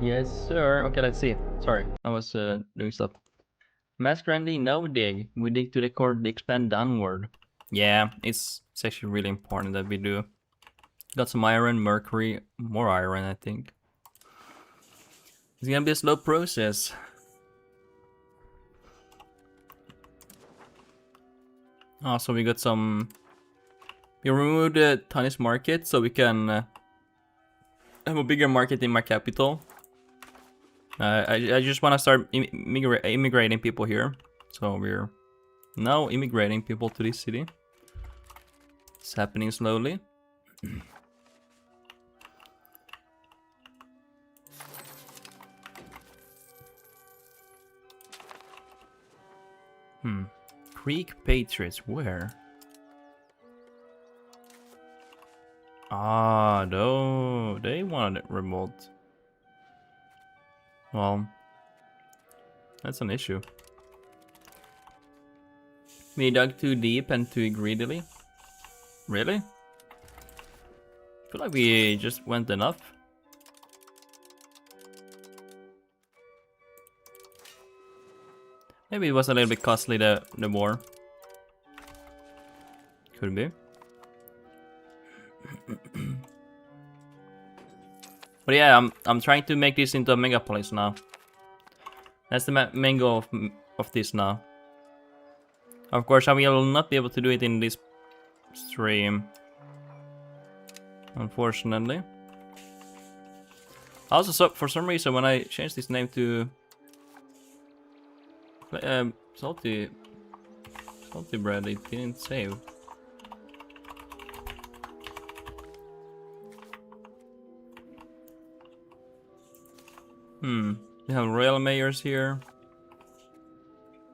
Yes, sir. Okay, let's see. Sorry, I was doing stuff. Mass grinding, no dig. We dig to the core, they expand downward. Yeah, it's actually really important that we do. Got some iron, mercury, more iron, I think. It's gonna be a slow process. Also, we got some. We removed the tiniest market so we can have a bigger market in my capital. I just want to start immigrating people here. So we're now immigrating people to this city. It's happening slowly. Greek Patriots, where? Ah, no, they wanted it remote. Well, that's an issue. We dug too deep and too greedily. Really? I feel like we just went enough. Maybe it was a little bit costly, the war. Could be. But yeah, I'm trying to make this into a megapolis now. That's the main goal of this now. Of course, I will not be able to do it in this stream, unfortunately. Also, for some reason, when I changed this name to salty bread, it didn't save. We have Royal Mayors here.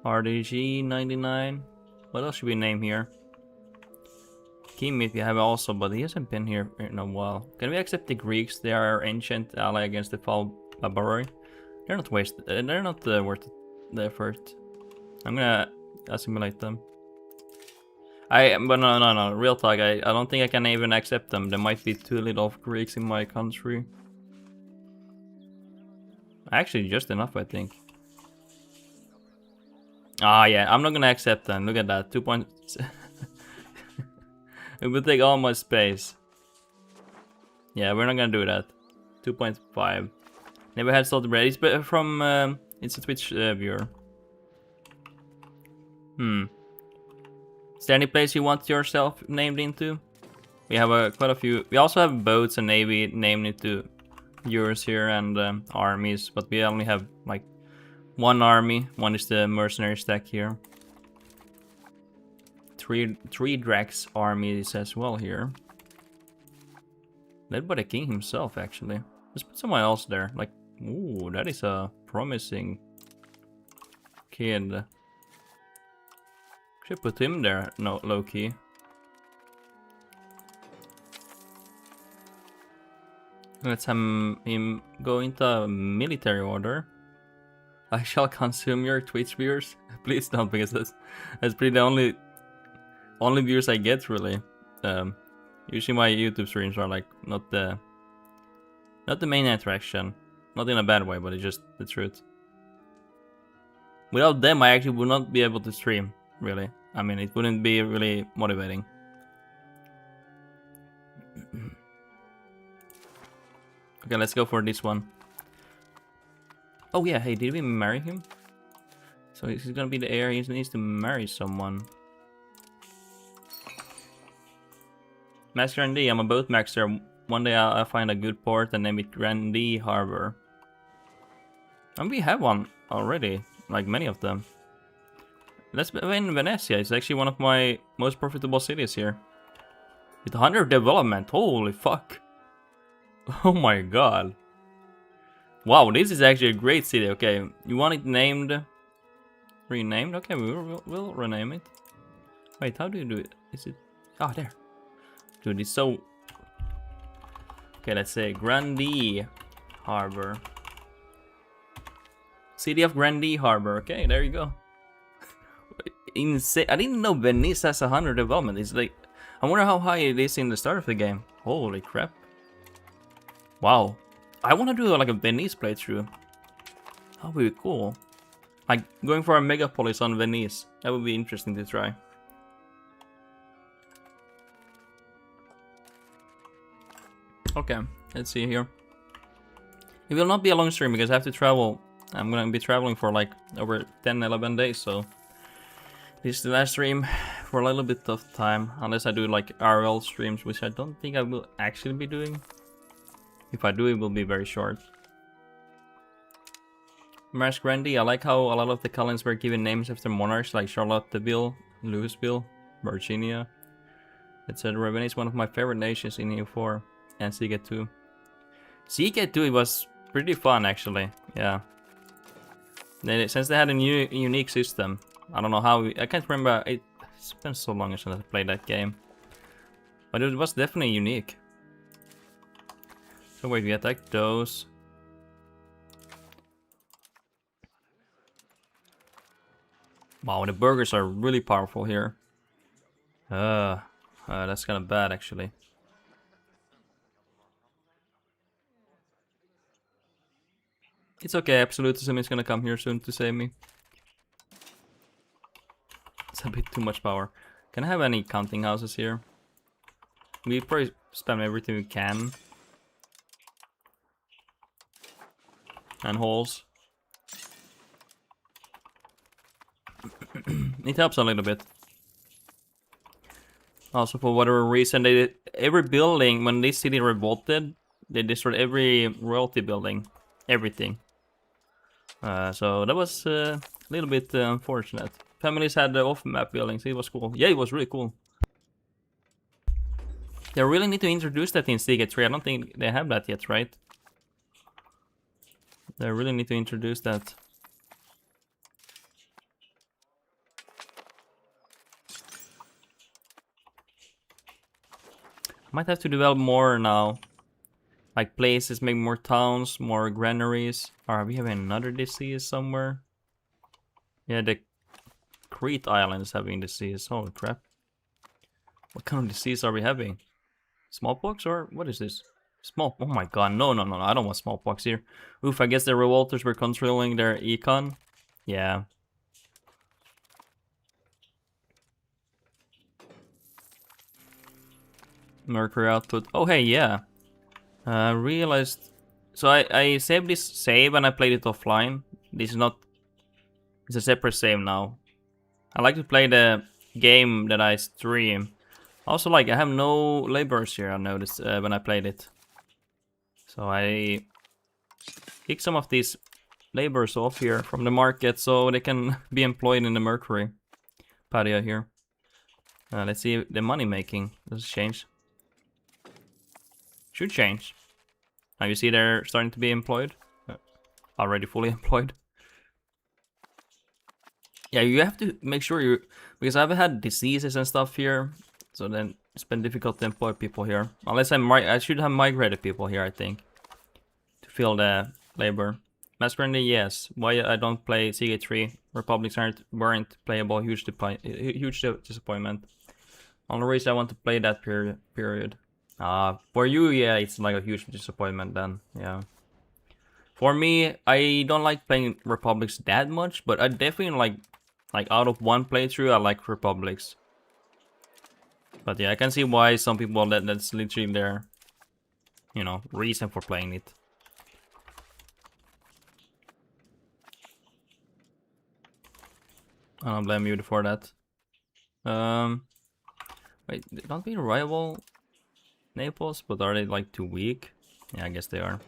RDG 99. What else should we name here? Kimith we have also, but he hasn't been here in a while. Can we accept the Greeks? They are our ancient ally against the foul Arborea. They're not wasted. They're not worth the effort. I'm gonna assimilate them. But no. Real talk. I don't think I can even accept them. There might be too little Greeks in my country. Actually, just enough, I think. Ah, yeah, I'm not gonna accept them. Look at that, 2 points. It would take all my space. Yeah, we're not gonna do that. 2.5. Never had salted bread. It's from it's a Twitch viewer. Is there any place you want yourself named into? We have quite a few. We also have boats and navy named into viewers here and armies, but we only have like one army. One is the mercenary stack here. Three Drax armies as well here. Led by the king himself, actually. Let's put someone else there. Like, ooh, that is a promising kid. Should put him there, no, low key. Let's have him go into military order. I shall consume your Twitch viewers. Please don't, because that's pretty the only viewers I get, really. Usually my YouTube streams are like not the main attraction. Not in a bad way, but it's just the truth. Without them, I actually would not be able to stream, really. I mean, it wouldn't be really motivating. Okay, let's go for this one. Oh yeah, hey, did we marry him? So he's gonna be the heir, he needs to marry someone. Max Grandee, I'm a boat maxer. One day I'll find a good port and name it Grandee Harbor. And we have one already, like many of them. Let's in Venezia, it's actually one of my most profitable cities here. With 100 development, holy fuck. Oh my god. Wow, this is actually a great city. Okay, you want it named? Renamed? Okay, we'll rename it. Wait, how do you do it? Is it? Oh, there. Dude, it's so... Okay, let's say Grandee Harbor. City of Grandee Harbor. Okay, there you go. Insane. I didn't know Venice has 100 development. It's like... I wonder how high it is in the start of the game. Holy crap. Wow. I want to do like a Venice playthrough. That would be cool. Like going for a megapolis on Venice. That would be interesting to try. Okay, let's see here. It will not be a long stream because I have to travel. I'm gonna be traveling for like over 10-11 days, so this is the last stream for a little bit of time, unless I do like RL streams, which I don't think I will actually be doing. If I do, it will be very short. Mars Grandi, I like how a lot of the colonies were given names after monarchs like Charlottesville, Louisville, Virginia, etc. Venice is one of my favorite nations in EU4 and Seagate 2. Seagate 2, it was pretty fun actually, yeah. Since they had a new unique system, I don't know how, I can't remember, it's been so long since I played that game. But it was definitely unique. So wait, we attack those. Wow, the burgers are really powerful here. That's kind of bad actually. It's okay, Absolutism is gonna come here soon to save me. It's a bit too much power. Can I have any counting houses here? We probably spam everything we can. And holes. It helps a little bit. Also, for whatever reason, they did, every building, when this city revolted, they destroyed every royalty building. Everything. So that was a little bit unfortunate. Families had the off-map buildings, it was cool. Yeah, it was really cool. They really need to introduce that in Seagate 3. I don't think they have that yet, right? They really need to introduce that. Might have to develop more now. Like places, make more towns, more granaries. Are we having another disease somewhere? Yeah, the Crete Island is having disease. Holy crap. What kind of disease are we having? Smallpox or what is this? Oh my god, no, I don't want smallpox here. Oof, I guess the revolters were controlling their econ. Yeah. Mercury output. Oh hey, yeah. Realized. So I saved this save and I played it offline. This is not. It's a separate save now. I like to play the game that I stream. Also, like I have no laborers here. I noticed when I played it. So I kick some of these laborers off here from the market so they can be employed in the Mercury patio here. Let's see the money making. Does it change? Should change. Now you see they're starting to be employed. Already fully employed. Yeah, you have to make sure you... Because I've had diseases and stuff here. So then it's been difficult to employ people here. Unless I should have migrated people here, I think. To fill the labor. Masquerade, yes. Why I don't play CG3. Republics weren't playable. Huge disappointment. Only reason I want to play that period. For you, yeah, it's like a huge disappointment then, yeah. For me, I don't like playing Republics that much, but I definitely like out of one playthrough, I like Republics. But yeah, I can see why some people, that's literally their, you know, reason for playing it. I don't blame you for that. Wait, don't we rival Naples, but are they like too weak? Yeah, I guess they are.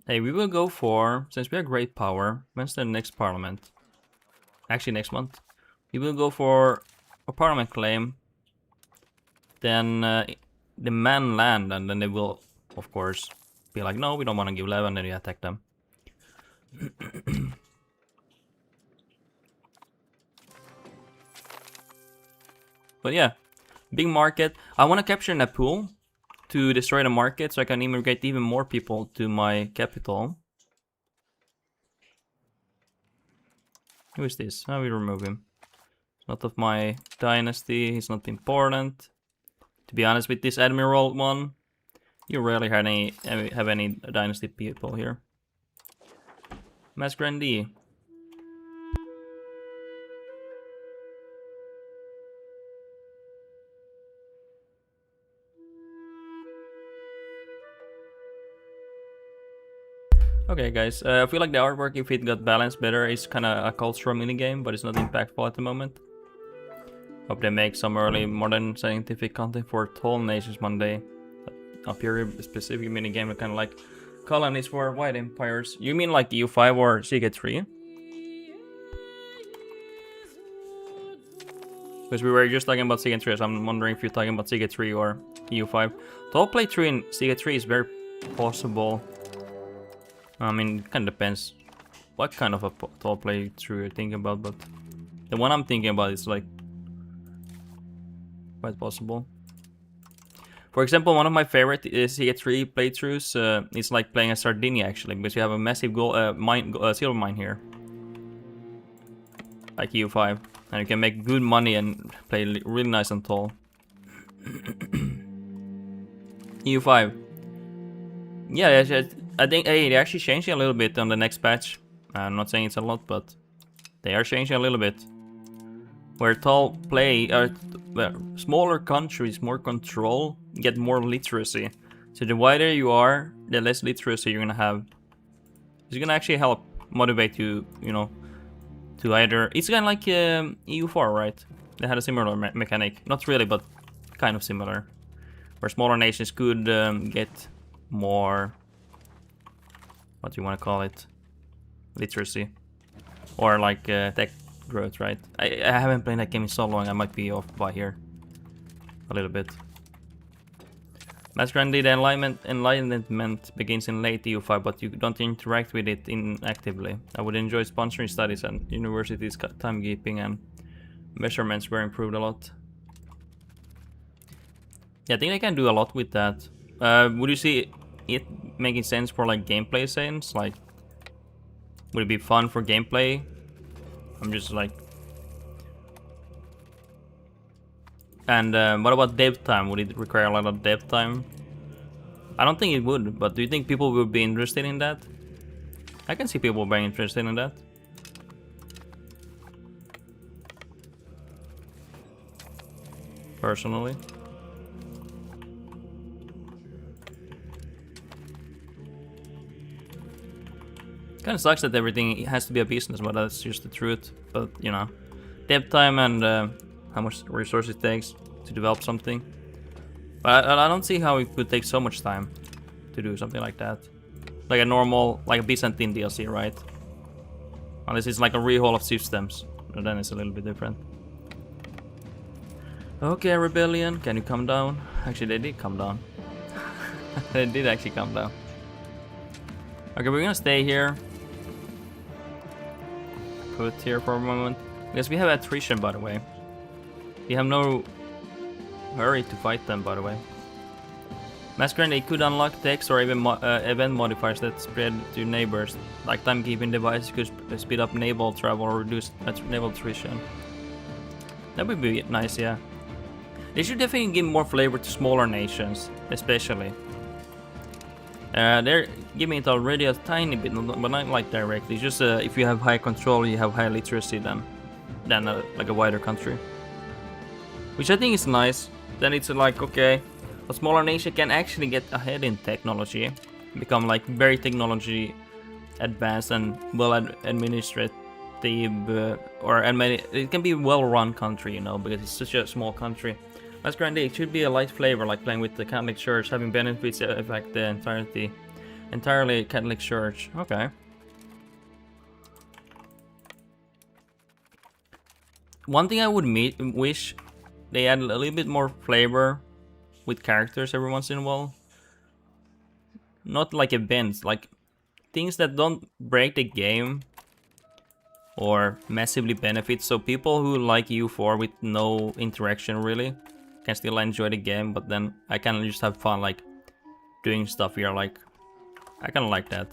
Hey, we will go for, since we are great power, when's the next parliament? Actually, next month. We will go for a parliament claim. Then the man land, and then they will, of course, be like, no, we don't want to give 11, and then you attack them. But yeah, big market. I want to capture Napul to destroy the market so I can immigrate even more people to my capital. Who is this? How we remove him? Not of my dynasty, he's not important. To be honest with this admiral one, You rarely have any dynasty people here. Mass Grandee. Okay, guys. I feel like the artwork, if it got balanced better, is kind of a cultural minigame, but it's not impactful at the moment. Hope they make some early modern scientific content for tall nations one day. A period-specific minigame, kind of like colonies for white empires. You mean like EU5 or CK3? Because we were just talking about CK3, so I'm wondering if you're talking about CK3 or EU5. Tall playthrough in CK3 is very possible. I mean, it kind of depends what kind of a tall playthrough you're thinking about, but the one I'm thinking about is like quite possible. For example, one of my favorite CK3 playthroughs is like playing a Sardinia actually, because you have a massive silver mine here, like EU5, and you can make good money and play really nice and tall. EU5. Yeah, I think they actually changed it a little bit on the next patch. I'm not saying it's a lot, but they are changing a little bit. Where tall play, smaller countries, more control, get more literacy. So the wider you are, the less literacy you're gonna have. It's gonna actually help motivate you, you know, to either... It's kind of like EU4, right? They had a similar mechanic. Not really, but kind of similar. Where smaller nations could get more... What do you want to call it? Literacy. Or like tech growth, right? I haven't played that game in so long, I might be off by here. A little bit. Mass Grandee, the enlightenment begins in late EU5, but you don't interact with it inactively. I would enjoy sponsoring studies, and universities' timekeeping and measurements were improved a lot. Yeah, I think they can do a lot with that. Would you see it making sense for like gameplay sense? Like, would it be fun for gameplay? I'm just like... And what about dev time? Would it require a lot of dev time? I don't think it would, but do you think people would be interested in that? I can see people being interested in that. Personally. Kind of sucks that everything has to be a business, but that's just the truth. But, you know, dev time and how much resources it takes to develop something. But I don't see how it could take so much time to do something like that. Like a normal, like a Byzantine DLC, right? Unless it's like a rehaul of systems, and then it's a little bit different. Okay, Rebellion, can you come down? Actually, they did come down. They did actually come down. Okay, we're gonna stay here. Put here for a moment. Because we have attrition, by the way. We have no hurry to fight them, by the way. Mass Grandee could unlock text or even event modifiers that spread to neighbors. Like timekeeping devices could speed up naval travel or reduce naval attrition. That would be nice, yeah. They should definitely give more flavor to smaller nations, especially. They're giving it already a tiny bit, but not like directly. Just if you have high control, you have high literacy than like a wider country. Which I think is nice. Then it's like, okay, a smaller nation can actually get ahead in technology, become like very technology advanced and well administrative, or it can be a well-run country, you know, because it's such a small country. Mass Grandee, it should be a light flavor, like playing with the Catholic Church, having benefits affect the entirely Catholic Church. Okay. One thing I would wish they add a little bit more flavor with characters every once in a while. Not like events, like things that don't break the game or massively benefit. So people who like EU4 with no interaction really can still enjoy the game, but then I can just have fun like doing stuff here. Like, I kind of like that.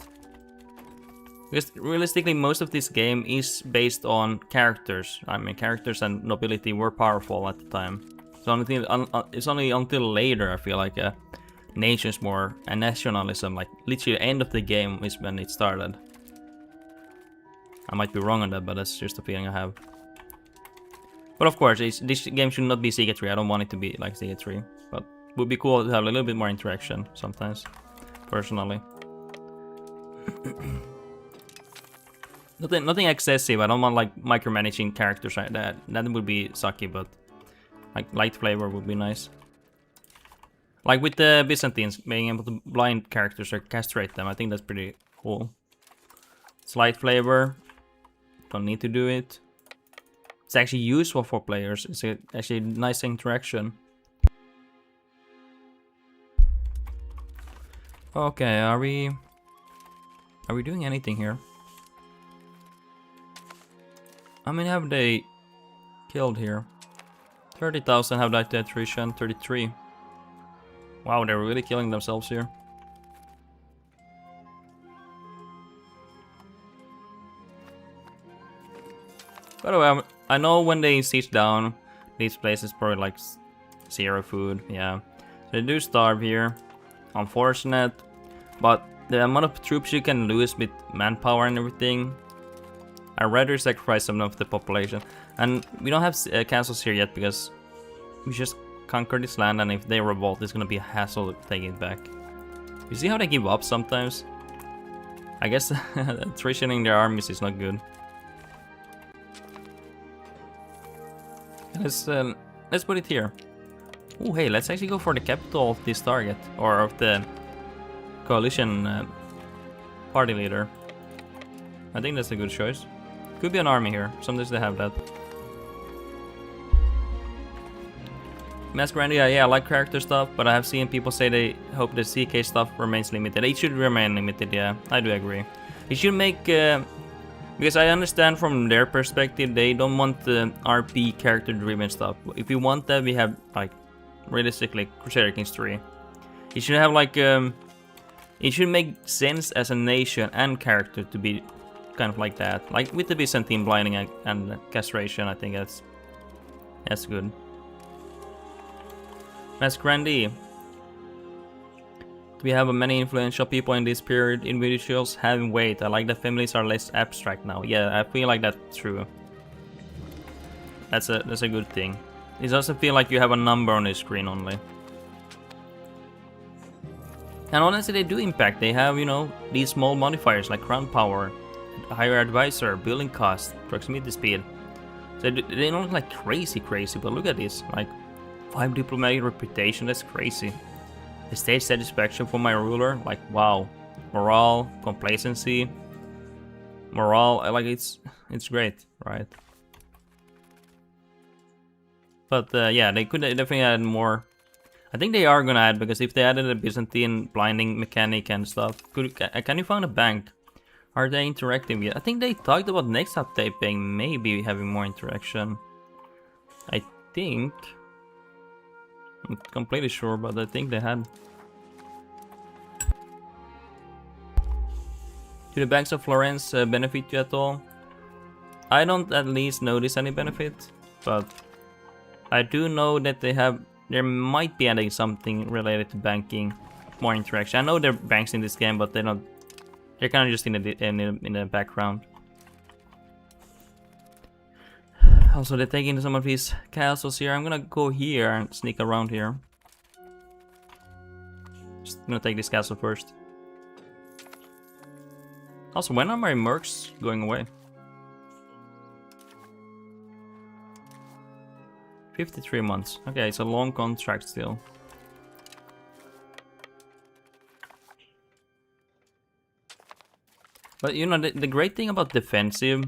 Because realistically, most of this game is based on characters. I mean, characters and nobility were powerful at the time. So it's only until later, I feel like, nations more and nationalism. Like literally the end of the game is when it started. I might be wrong on that, but that's just a feeling I have. But of course, this game should not be Siege 3. I don't want it to be like Siege 3, but it would be cool to have a little bit more interaction sometimes, personally. Nothing excessive. I don't want like micromanaging characters like that. That would be sucky, but like light flavor would be nice. Like with the Byzantines, being able to blind characters or castrate them, I think that's pretty cool. It's light flavor. Don't need to do it. It's actually useful for players. It's actually a nice interaction. Okay, are we doing anything here? How many have they killed here? 30,000 have died to attrition, 33. Wow, they're really killing themselves here. By the way, I know when they siege down these places, probably like 0 food, yeah. They do starve here. Unfortunate, but the amount of troops you can lose with manpower and everything, I'd rather sacrifice some of the population. And we don't have castles here yet because we just conquer this land, and if they revolt, it's gonna be a hassle to take it back. You see how they give up sometimes? I guess attritioning their armies is not good. Let's put it here. Oh, hey, let's actually go for the capital of this target, or of the coalition party leader. I think that's a good choice. Could be an army here. Sometimes they have that. Masquerandia, yeah, I like character stuff, but I have seen people say they hope the CK stuff remains limited. It should remain limited, yeah, I do agree. It should make, because I understand from their perspective, they don't want the RP character driven stuff. If we want that, we have, like, realistically, Crusader Kings 3. It should have, like, it should make sense as a nation and character to be kind of like that. Like, with the Byzantine blinding and castration, I think that's good. Masquerandi. We have many influential people in this period, individuals having weight. I like that families are less abstract now. Yeah, I feel like that's true. That's a good thing. It doesn't feel like you have a number on the screen only. And honestly, they do impact. They have, you know, these small modifiers like crown power, higher advisor, building cost, proximity speed. So they don't look like crazy, but look at this. Like 5 diplomatic reputation, that's crazy. Stage satisfaction for my ruler, like wow. Morale, complacency, morale, like it's great, right? But yeah, they could definitely add more. I think they are gonna add, because if they added a Byzantine blinding mechanic and stuff, can you find a bank? Are they interacting yet? I think they talked about next update being maybe having more interaction. I think. I'm not completely sure, but I think they had. Do the banks of Florence benefit you at all? I don't at least notice any benefit, but I do know that there might be adding something related to banking, more interaction. I know there are banks in this game, but they're not. They're kind of just in the background. Also, they're taking some of these castles here. I'm gonna go here and sneak around here. Just gonna take this castle first. Also, when are my mercs going away? 53 months. Okay, it's a long contract still. But you know, the great thing about defensive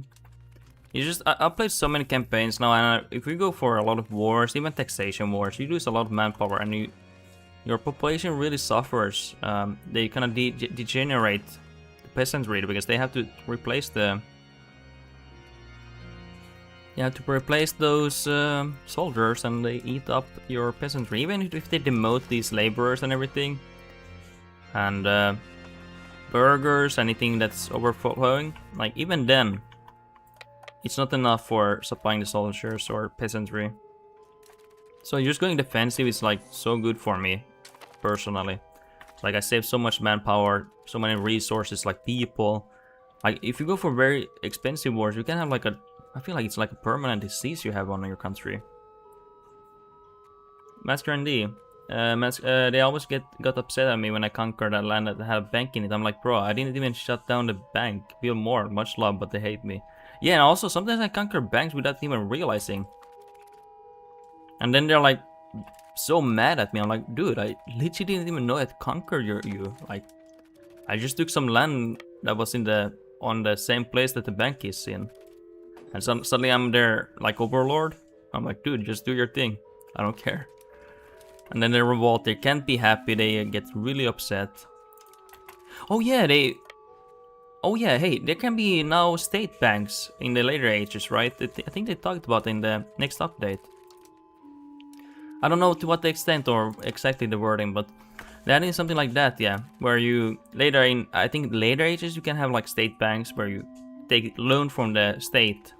is just, I've played so many campaigns now, and if you go for a lot of wars, even taxation wars, you lose a lot of manpower, and your population really suffers. They kind of degenerate the peasantry, because they have to replace the... You have to replace those soldiers, and they eat up your peasantry, even if they demote these laborers and everything. And burgers, anything that's overflowing, like even then, it's not enough for supplying the soldiers or peasantry. So just going defensive is like so good for me, personally. Like I save so much manpower, so many resources, like people. Like if you go for very expensive wars, you can have like a, I feel like it's like a permanent disease you have on your country. Master and D. They always got upset at me when I conquered that land that had a bank in it. I'm like, bro, I didn't even shut down the bank. Build more, much love, but they hate me. Yeah, and also sometimes I conquer banks without even realizing. And then they're like so mad at me. I'm like, dude, I literally didn't even know I'd conquered you. Like, I just took some land that was on the same place that the bank is in. And suddenly I'm their like overlord. I'm like, dude, just do your thing. I don't care. And then they revolt. They can't be happy. They get really upset. Oh yeah, hey, there can be now state banks in the later ages, right? I think they talked about it in the next update. I don't know to what extent or exactly the wording, but that is something like that, yeah. Where you later in, I think later ages, you can have like state banks where you take loan from the state,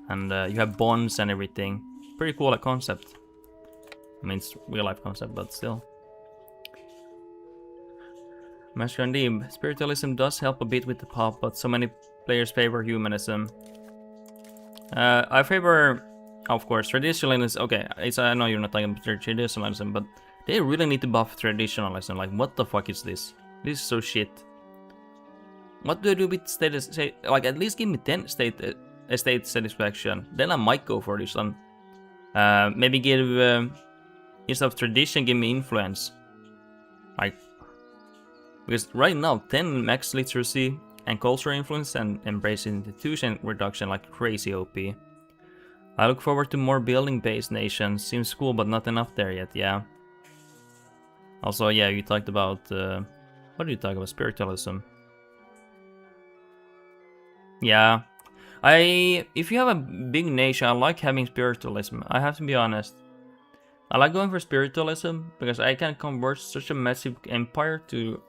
and you have bonds and everything. Pretty cool concept. I mean, it's real life concept, but still. Master and D, spiritualism does help a bit with the pop, but so many players favor humanism. I favor, of course, traditionalism. Okay, I know you're not talking about traditionalism, but they really need to buff traditionalism. Like, what the fuck is this? This is so shit. What do I do with status? Like, at least give me 10 estate satisfaction. Then I might go for this one. Maybe give instead of tradition, give me influence. Like, because right now 10 max literacy and cultural influence and embrace institution reduction like crazy OP. I look forward to more building-based nations. Seems cool, but not enough there yet. Yeah. Also, yeah, you talked about what did you talk about? Spiritualism. Yeah. If you have a big nation, I like having spiritualism. I have to be honest. I like going for spiritualism because I can convert such a massive empire to,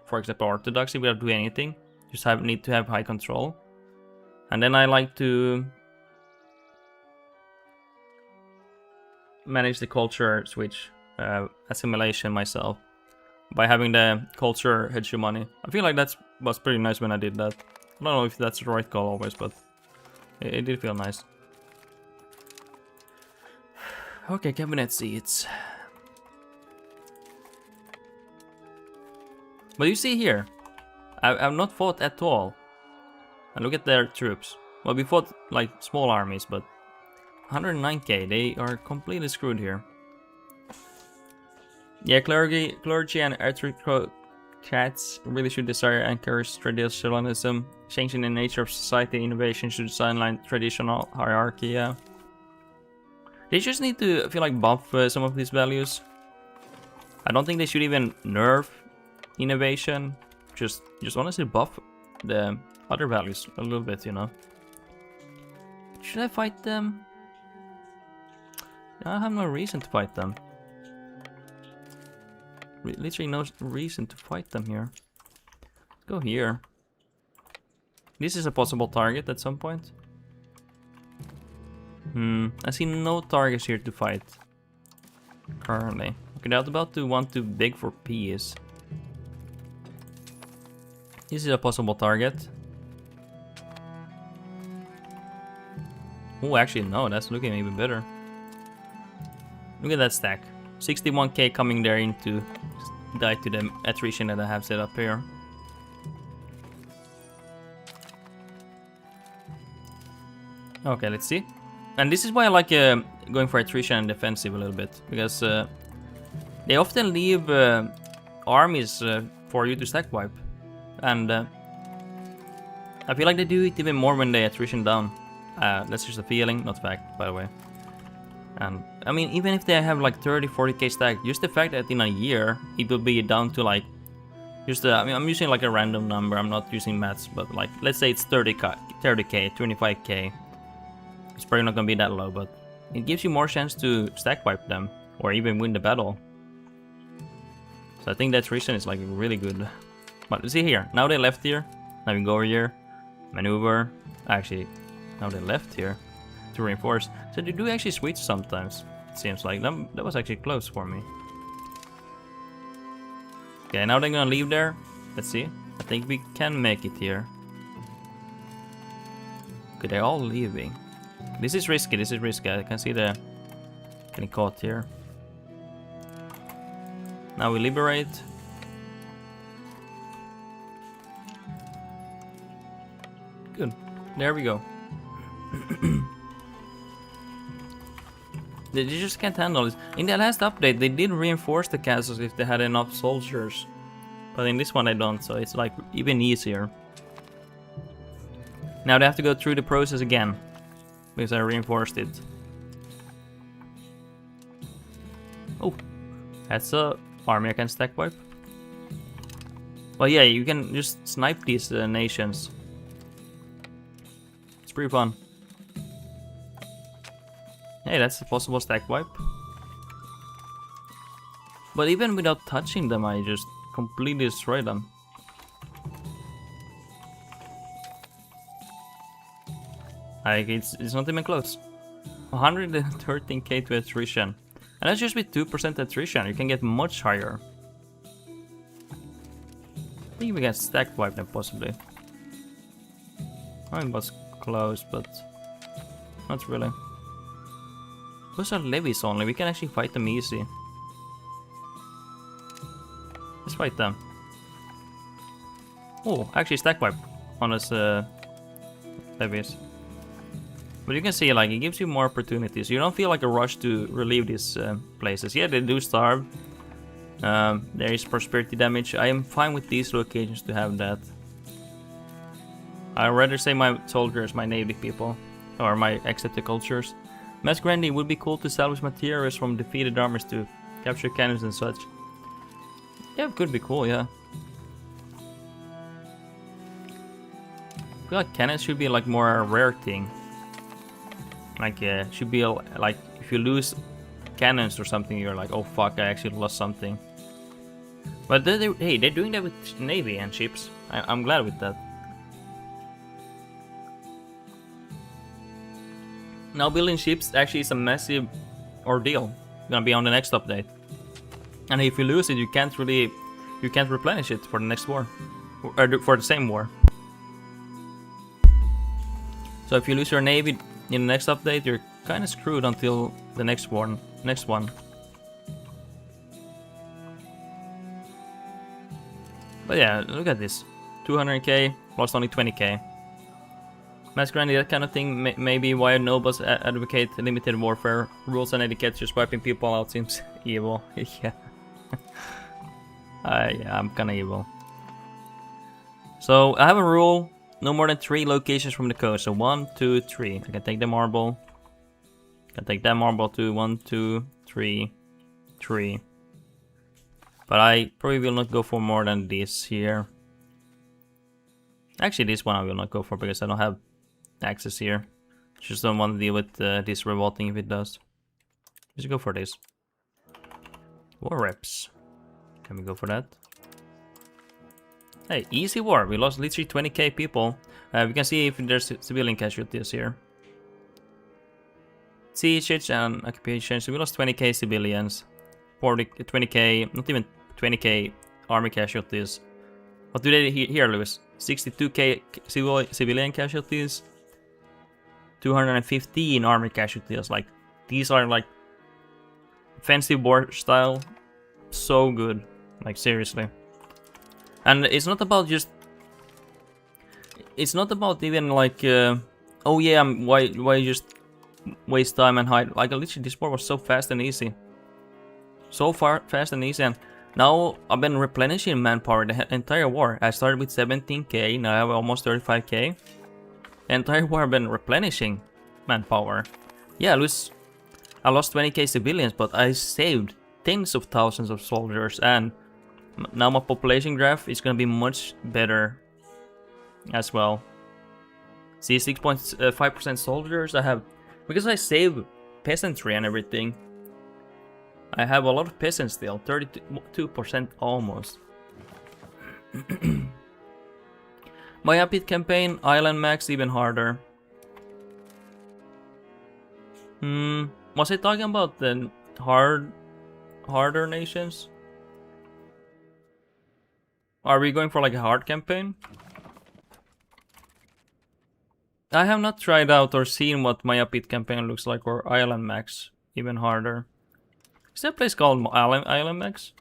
for example, orthodoxy without doing anything. Just need to have high control. And then I like to manage the culture switch, assimilation myself, by having the culture hegemony. I feel like that was pretty nice when I did that. I don't know if that's the right call always, but it did feel nice. Okay, cabinet seats. But you see here, I've not fought at all. And look at their troops. Well, we fought like small armies, but 109k, they are completely screwed here. Yeah, clergy and aristocrats really should desire and encourage traditionalism. Changing the nature of society, innovation should sideline traditional hierarchy, yeah. They just need to, I feel like, buff some of these values. I don't think they should even nerf innovation. Just honestly buff the other values a little bit, you know. Should I fight them? I have no reason to fight them. Literally no reason to fight them here. Let's go here. This is a possible target at some point. I see no targets here to fight. Currently. Okay, they're about to want to beg for peace. This is a possible target. Oh, actually no, that's looking even better. Look at that stack. 61k coming there into die to the attrition that I have set up here. Okay, let's see. And this is why I like going for attrition and defensive a little bit, because they often leave armies for you to stack wipe, and I feel like they do it even more when they attrition down. That's just a feeling, not fact, by the way. And I mean, even if they have like 30-40k stack, just the fact that in a year it will be down to like just I mean, I'm using like a random number, I'm not using maths, but like let's say it's 30k, 25k. It's probably not gonna be that low, but it gives you more chance to stack wipe them or even win the battle. So I think that reason is like really good. But see here, now they left here. Now we can go over here, maneuver. Actually, now they left here to reinforce. So they do actually switch sometimes. It seems like that was actually close for me. Okay, now they're gonna leave there. Let's see. I think we can make it here. Okay, they're all leaving. This is risky, this is risky. I can see the getting caught here. Now we liberate. Good. There we go. They just can't handle it. In the last update, they did reinforce the castles if they had enough soldiers. But in this one they don't, so it's like even easier. Now they have to go through the process again. Because I reinforced it. Oh, that's a army I can stack wipe. But yeah, you can just snipe these nations. It's pretty fun. Hey, that's a possible stack wipe. But even without touching them, I just completely destroy them. Like, it's not even close. 113k to attrition. And that's just with 2% attrition, you can get much higher. I think we can stack wipe them possibly. I was close, but not really. Those are levies only, we can actually fight them easy. Let's fight them. Oh, actually stack wipe on us levies. But you can see, like, it gives you more opportunities. You don't feel like a rush to relieve these places. Yeah, they do starve. There is prosperity damage. I am fine with these locations to have that. I'd rather say my soldiers, my native people, or my accepted cultures. Mass grinding would be cool to salvage materials from defeated armies to capture cannons and such. Yeah, it could be cool, yeah. I feel like cannons should be like more a rare thing. Like, should be like, if you lose cannons or something, you're like, oh fuck, I actually lost something. But hey, they're doing that with navy and ships. I'm glad with that. Now building ships actually is a massive ordeal. Gonna be on the next update. And if you lose it, you can't replenish it for the next war, or for the same war. So if you lose your navy in the next update, you're kind of screwed until the next one. But yeah, look at this. 200k, lost only 20k. Mass grinding, that kind of thing, may be why nobles advocate limited warfare. Rules and etiquette, just wiping people out seems evil. Yeah. Yeah, I'm kinda evil. So, I have a rule. No more than 3 locations from the coast. So 1, 2, 3. I can take the marble. I can take that marble too. 1, 2, 3, 3. But I probably will not go for more than this here. Actually, this one I will not go for because I don't have access here. Just don't want to deal with this revolting if it does. Let's go for this. War reps. Can we go for that? Hey, easy war. We lost literally 20k people. We can see if there's civilian casualties here. Siege and occupation. So we lost 20k civilians. 20k, not even 20k army casualties. What do they here lose? 62k civilian casualties. 215 army casualties. Like, these are like offensive war style. So good. Like, seriously. And it's not about just... It's not about even like... oh yeah, why just waste time and hide? Like, literally this war was so fast and easy. So fast and easy. And now I've been replenishing manpower the entire war. I started with 17k, now I have almost 35k. The entire war I've been replenishing manpower. Yeah, I lost 20k civilians, but I saved tens of thousands of soldiers, and now my population graph is gonna be much better as well. See, 6.5% soldiers I have, because I save peasantry and everything. I have a lot of peasants still, 32% almost. My upbeat campaign, Island Max, even harder. Was I talking about the harder nations? Are we going for like a hard campaign? I have not tried out or seen what Maya Pit campaign looks like, or Island Max, even harder. Is there a place called Island Max?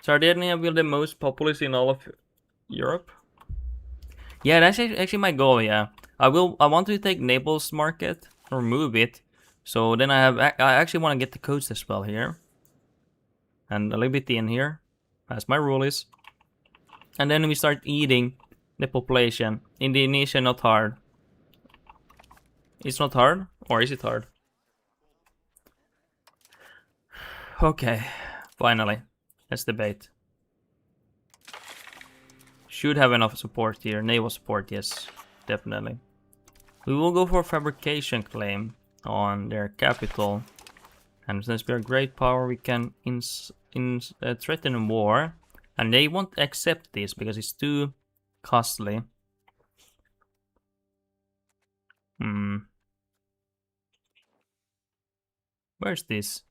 Sardinia will the most populous in all of Europe? Yeah, that's actually my goal, yeah. I want to take Naples Market, or move it. So then I actually want to get the coast as well here. And a little bit in here, as my rule is. And then we start eating the population. Indonesia, not hard. It's not hard? Or is it hard? Okay, finally. Let's debate. Should have enough support here. Naval support, yes, definitely. We will go for fabrication claim on their capital. And since we are great power, we can threaten war. And they won't accept this because it's too costly. Where's this?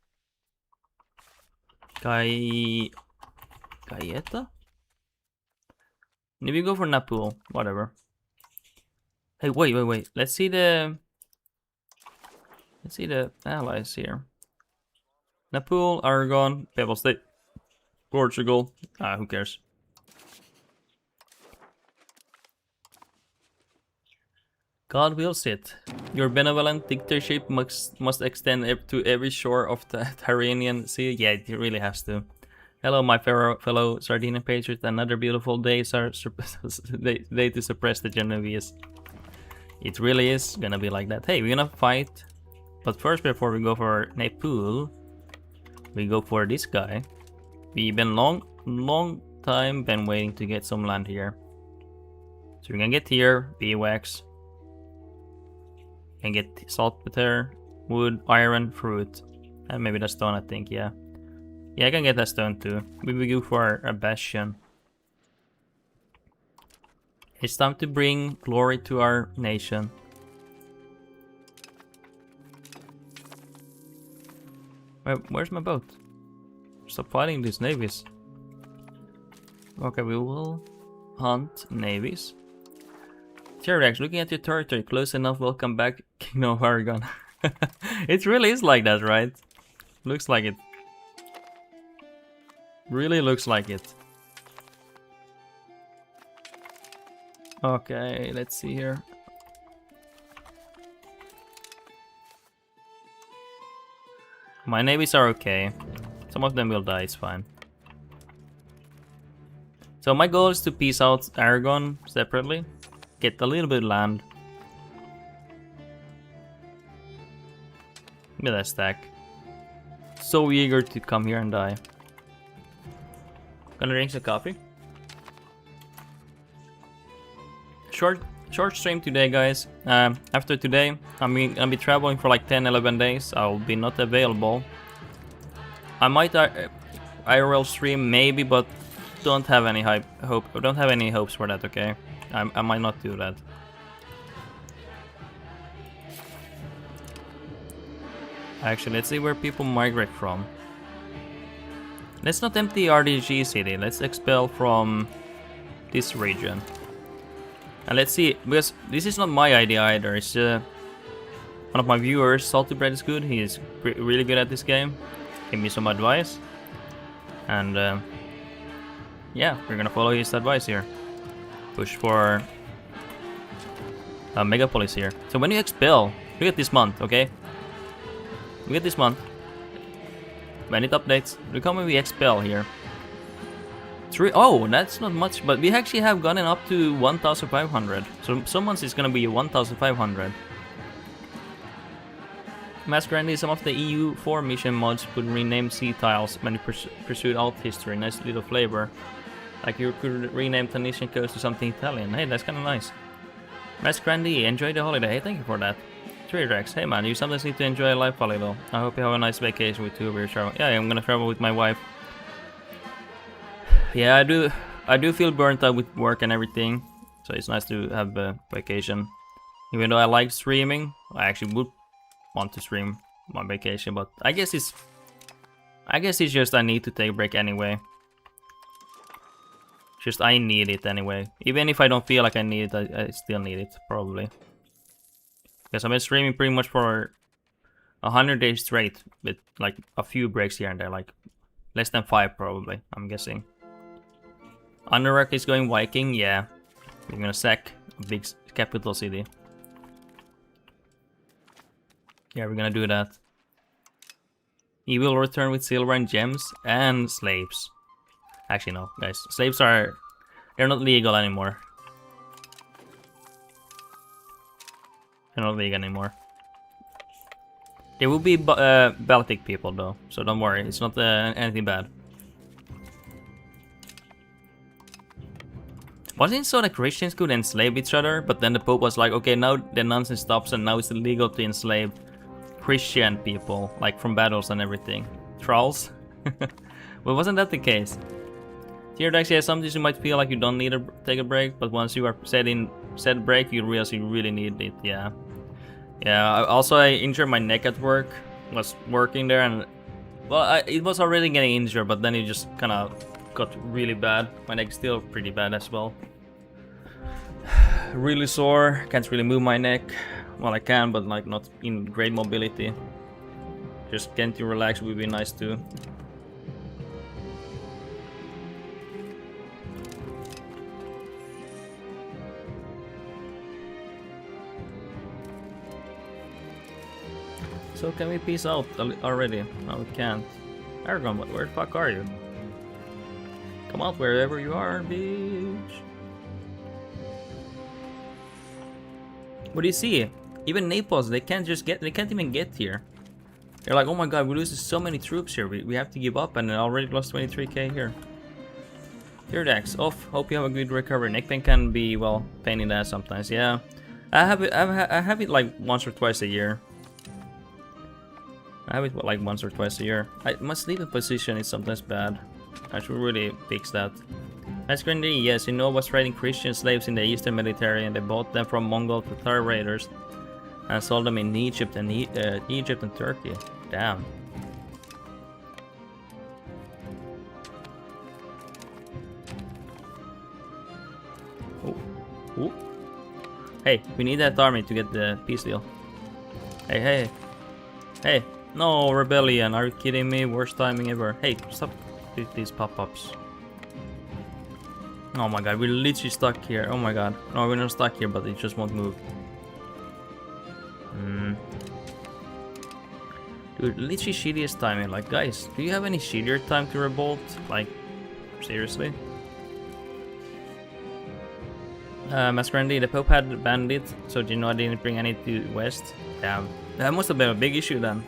Gaeta? Maybe go for Napul, whatever. Hey, wait. Let's see the allies here. Napul, Aragon, Papal State, Portugal. Who cares? God wills it. Your benevolent dictatorship must extend to every shore of the Tyrrhenian Sea. Yeah, it really has to. Hello, my fellow Sardinian patriots. Another beautiful day, day to suppress the Genovese. It really is gonna be like that. Hey, we're gonna fight. But first, before we go for Napul, we go for this guy. We've been long time been waiting to get some land here. So we're gonna get here, beeswax. Can get saltpeter, wood, iron, fruit, and maybe the stone, I think, yeah. Yeah, I can get that stone too. We will go for a bastion. It's time to bring glory to our nation. Where's my boat? Stop fighting these navies. Okay, we will hunt navies. T-Rex, looking at your territory, close enough, welcome back, Kingdom of Aragon. It really is like that, right? Looks like it. Really looks like it. Okay, let's see here. My navies are okay. Some of them will die, it's fine. So my goal is to peace out Aragon separately. Get a little bit of land. Look at that stack. So eager to come here and die. Gonna drink some coffee. Short stream today, guys. After today, I'm gonna be traveling for like 10-11 days. I'll be not available. I might IRL stream maybe, but don't have any don't have any hopes for that. Okay, I might not do that. Actually, let's see where people migrate from. Let's not empty RDG city. Let's expel from this region. And let's see, because this is not my idea either. It's one of my viewers. Salty Bread is good. He is really good at this game. Give me some advice. And yeah, we're gonna follow his advice here. Push for a megapolis here. So when you expel, look at this month, okay? Look at this month. When it updates, look how many we expel here. 3. Oh, that's not much, but we actually have gotten up to 1,500. So some months it's gonna be 1,500. Master Randy, some of the EU4 mission mods would rename sea tiles when you pursued alt history. Nice little flavor. Like you could rename Tunisian coast to something Italian. Hey, that's kind of nice. Master Randy, enjoy the holiday. Hey, thank you for that. Rex, hey man, you sometimes need to enjoy life a little. I hope you have a nice vacation with 2 of your travel. Yeah, I'm gonna travel with my wife. Yeah, I do feel burnt out with work and everything, so it's nice to have a vacation. Even though I like streaming, I actually would want to stream my vacation, but I guess it's just I need to take a break anyway. Just I need it anyway. Even if I don't feel like I need it, I still need it, probably. Because I've been streaming pretty much for 100 days straight, with like a few breaks here and there, like less than 5 probably, I'm guessing. Underwork is going Viking, yeah. We're gonna sack a big capital city. Yeah, we're gonna do that. He will return with silver and gems and slaves. Actually, no, guys. Slaves they're not legal anymore. They're not legal anymore. There will be Baltic people though, so don't worry. It's not anything bad. Wasn't it so that Christians could enslave each other, but then the Pope was like, okay, now the nonsense stops and now it's illegal to enslave Christian people, like from battles and everything. Trolls? But wasn't that the case? Teardax, yeah, sometimes you might feel like you don't need to take a break, but once you are set break, you realize you really need it, yeah. Yeah, also I injured my neck at work. Was working there and, well, it was already getting injured, but then it just kind of got really bad. My neck's still pretty bad as well. Really sore, can't really move my neck. Well, I can, but like not in great mobility. Just getting to relax would be nice too. So can we peace out already? No, we can't. Aragon, where the fuck are you? Come out wherever you are, bitch. What do you see? Even Naples, they can't even get here. They're like, oh my god, we're losing so many troops here. We have to give up, and I already lost 23k here. Teardax, off. Hope you have a good recovery. Neck pain can be, well, pain in the ass sometimes. Yeah, I have it like once or twice a year. I have it like once or twice a year. My sleeping position is sometimes bad. I should really fix that. Masquerade, yes, you know, was trading Christian slaves in the Eastern Mediterranean. They bought them from Mongol to Tatar raiders and sold them in Egypt and Turkey. Damn. Oh. Ooh. Hey, we need that army to get the peace deal. Hey. No, rebellion. Are you kidding me? Worst timing ever. Hey, stop with these pop-ups. Oh my god, we're literally stuck here. Oh my god. No, we're not stuck here, but it just won't move. Dude, literally shittiest timing. Like, guys, do you have any shittier time to revolt? Like, seriously? Masquerade, the Pope had banned it, so do you know I didn't bring any to West? Damn. That must have been a big issue then.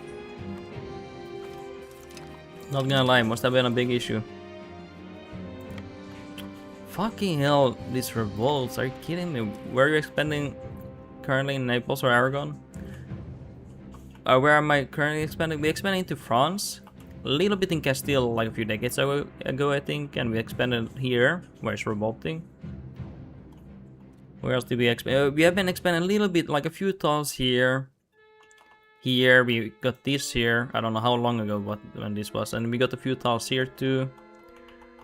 Not gonna lie, must have been a big issue. Fucking hell, these revolts, are you kidding me? Where are you expanding currently, in Naples or Aragon? Where am I currently expanding? We expanded into France, a little bit in Castile like a few decades ago I think, and we expanded here, where it's revolting. Where else did we expand? We have been expanding a little bit, like a few tiles here. Here, we got this here. I don't know how long ago when this was. And we got a few tiles here too.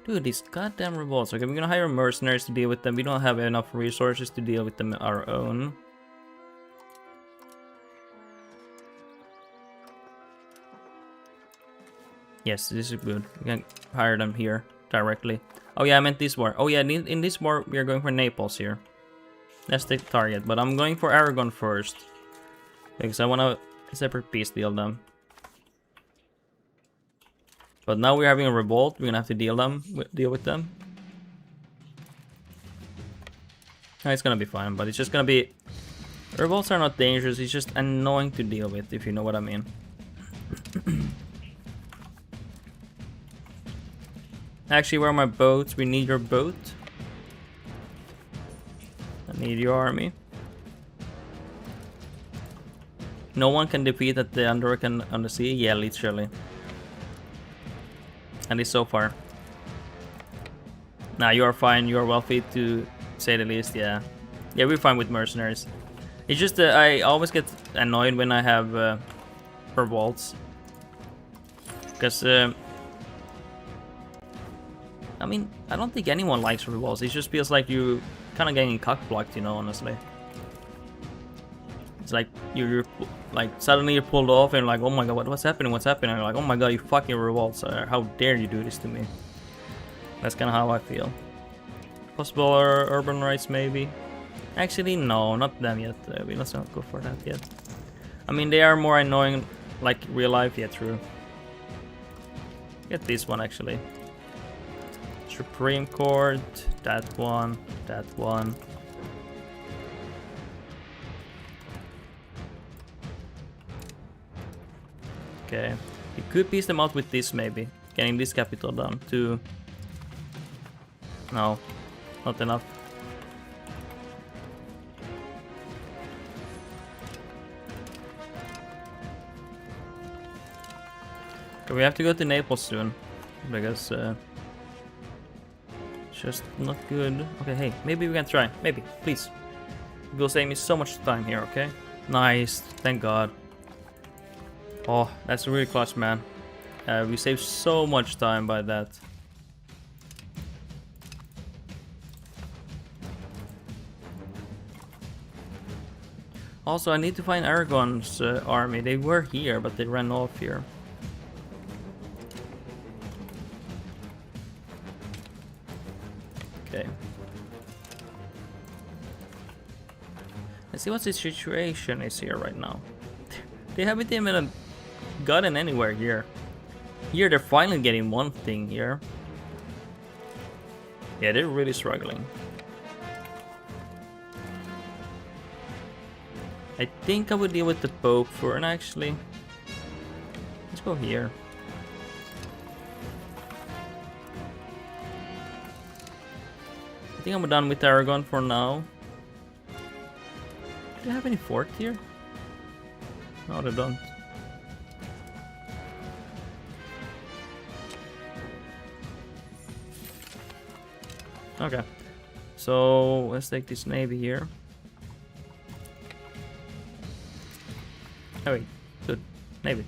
Dude, these goddamn revolts. Okay, we're gonna hire mercenaries to deal with them. We don't have enough resources to deal with them our own. Yes, this is good. We can hire them here directly. Oh yeah, I meant this war. Oh yeah, in this war, we are going for Naples here. That's the target. But I'm going for Aragon first. Because I want to separate peace deal them. But now we're having a revolt. We're gonna have to deal with them. No, it's gonna be fine, but it's just gonna be. Revolts are not dangerous. It's just annoying to deal with, if you know what I mean. Actually, where are my boats? We need your boat. I need your army. No one can defeat at the Underwork on the sea? Yeah, literally. At least so far. Nah, you are fine. You are wealthy to say the least, yeah. Yeah, we're fine with mercenaries. It's just that I always get annoyed when I have revolts. Because I mean, I don't think anyone likes revolts. It just feels like you kind of getting cock-blocked, you know, honestly. It's like you're like suddenly you're pulled off and like, oh my god, what's happening? What's happening? And you're like, oh my god, you fucking revolts. How dare you do this to me? That's kind of how I feel. Possible urban rights, maybe. Actually, no, not them yet. Let's not go for that yet. I mean, they are more annoying, like real life. Yeah, true. Get this one actually. Supreme Court, that one, that one. Okay, you could piece them out with this maybe. Getting this capital down too. No, not enough. Okay, we have to go to Naples soon because it's just not good. Okay, hey, maybe we can try. Maybe, please. It will save me so much time here, okay? Nice, thank God. Oh, that's really clutch, man. We saved so much time by that. Also, I need to find Aragon's army. They were here, but they ran off here. Okay. Let's see what the situation is here right now. They haven't even gotten anywhere here. Here they're finally getting one thing here. Yeah, they're really struggling. I think I would deal with the Pope for an actually. Let's go here. I think I'm done with Aragon for now. Do they have any fort here? No, they don't. Okay, so let's take this navy here. Oh wait, good. Navy.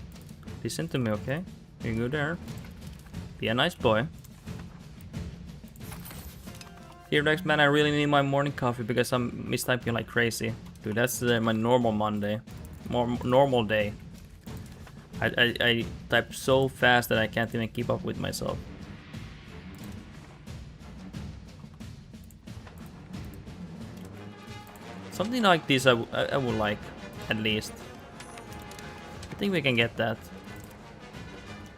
Listen to me, okay? You go there. Be a nice boy. Here, next man, I really need my morning coffee because I'm mistyping like crazy. Dude, that's my normal Monday. Normal day. I type so fast that I can't even keep up with myself. Something like this I would like, at least. I think we can get that.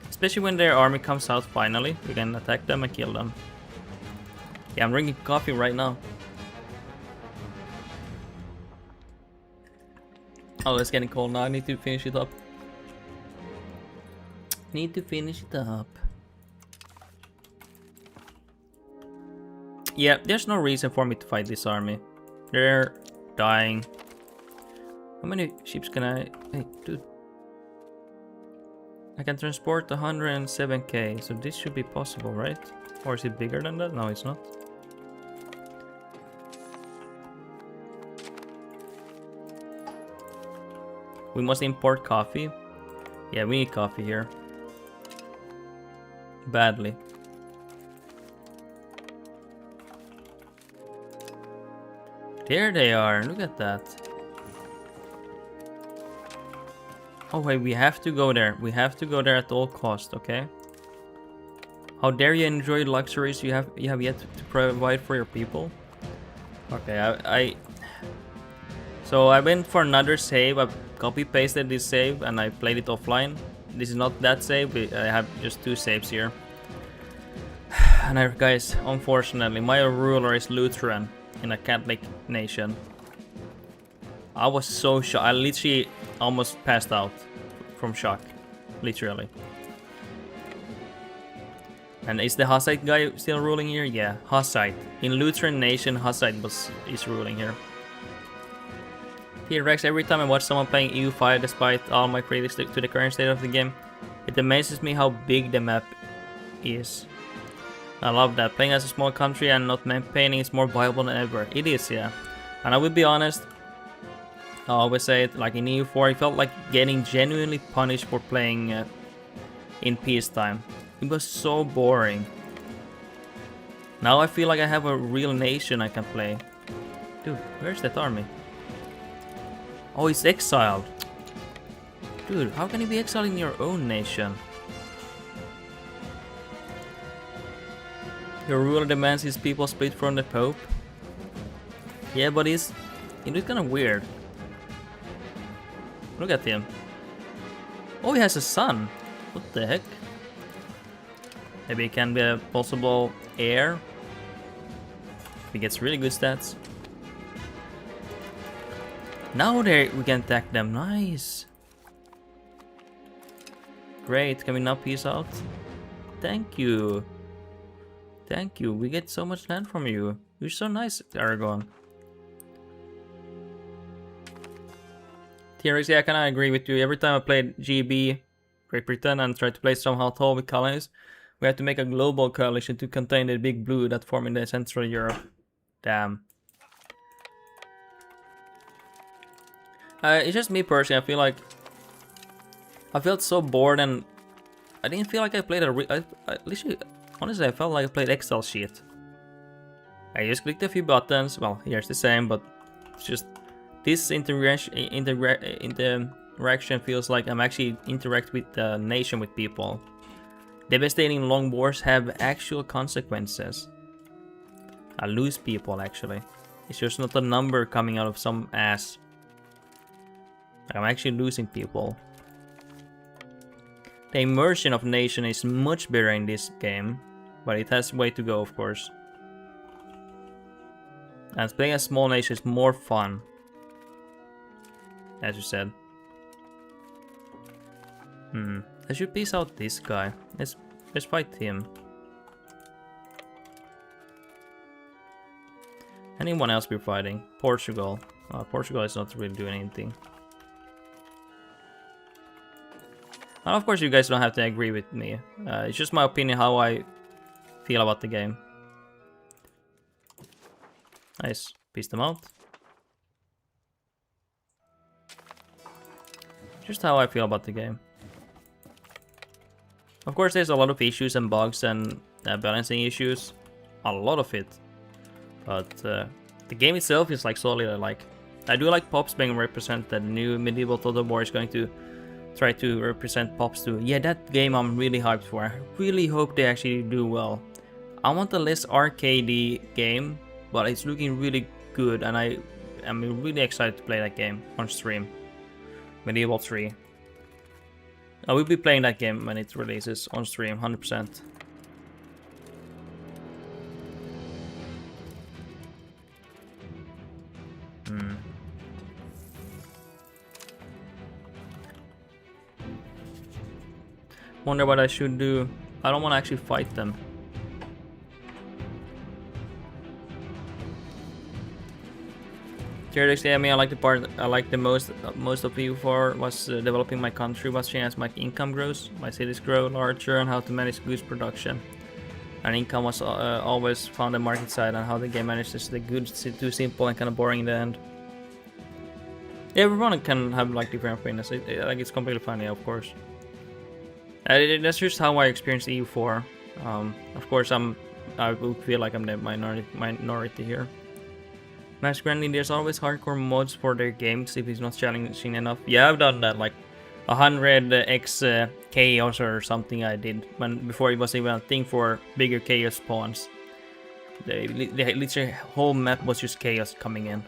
Especially when their army comes out finally. We can attack them and kill them. Yeah, I'm drinking coffee right now. Oh, it's getting cold now. I need to finish it up. Need to finish it up. Yeah, there's no reason for me to fight this army. They're dying. How many ships can I... Hey, dude. I can transport 107k, so this should be possible, right? Or is it bigger than that? No, it's not. We must import coffee. Yeah, we need coffee here. Badly. There they are, look at that. Oh wait, we have to go there. We have to go there at all cost, okay? How dare you enjoy luxuries you have yet to provide for your people? Okay, so I went for another save. I copy pasted this save and I played it offline. This is not that save. I have just 2 saves here. And guys, unfortunately, my ruler is Lutheran in a Catholic nation. I was so shocked. I literally almost passed out from shock. Literally. And is the Hussite guy still ruling here? Yeah, Hussite. In Lutheran nation, Hussite is ruling here. T-Rex, every time I watch someone playing EU5, despite all my critics to the current state of the game, it amazes me how big the map is. I love that. Playing as a small country and not campaigning is more viable than ever. It is, yeah. And I will be honest, I always say it, like in EU4, I felt like getting genuinely punished for playing in peacetime. It was so boring. Now I feel like I have a real nation I can play. Dude, where's that army? Oh, he's exiled. Dude, how can you be exiled in your own nation? Your ruler demands his people split from the Pope. Yeah, but it's kind of weird. Look at him. Oh, he has a son. What the heck? Maybe he can be a possible heir. He gets really good stats. Now we can attack them. Nice. Great. Can we now peace out? Thank you. Thank you. We get so much land from you. You're so nice, Aragon. TRX, yeah, I kinda agree with you. Every time I played GB, Great Britain, and tried to play somehow tall with colonies, we had to make a global coalition to contain the big blue that form in the Central Europe. Damn. It's just me personally. I feel like I felt so bored, and I didn't feel like I played honestly, I felt like I played Excel sheet. I just clicked a few buttons. Well, here's the same, but it's just this interaction feels like I'm actually interact with the nation, with people. Devastating long wars have actual consequences. I lose people, actually. It's just not a number coming out of some ass. I'm actually losing people. The immersion of nation is much better in this game, but it has way to go, of course. And playing a small nation is more fun, as you said. I should peace out this guy. Let's fight him. Anyone else we're fighting? Portugal. Portugal is not really doing anything. And of course, you guys don't have to agree with me. It's just my opinion, how I feel about the game. Nice. Peace them out. Just how I feel about the game. Of course, there's a lot of issues and bugs and balancing issues. A lot of it. But the game itself is like solid. I do like Pops being represented. The new medieval Total War is going to try to represent Pops too. Yeah, that game I'm really hyped for. I really hope they actually do well. I want a less arcadey game, but it's looking really good, and I'm really excited to play that game on stream. Medieval 3. I will be playing that game when it releases on stream, 100%. Wonder what I should do. I don't want to actually fight them. Theoretically, I mean, I like the part I like the most of EU4 was developing my country, watching as my income grows, my cities grow larger, and how to manage goods production. And income was always found the market side, and how the game manages the goods too simple and kind of boring in the end. Yeah, everyone can have like different opinions. Like it's completely funny, of course. That's just how I experienced EU4. Of course, I would feel like I'm the minority here. Match Granny, there's always hardcore mods for their games if it's not challenging enough. Yeah, I've done that, like 100x chaos or something I did before it was even a thing for bigger chaos spawns. The literally whole map was just chaos coming in.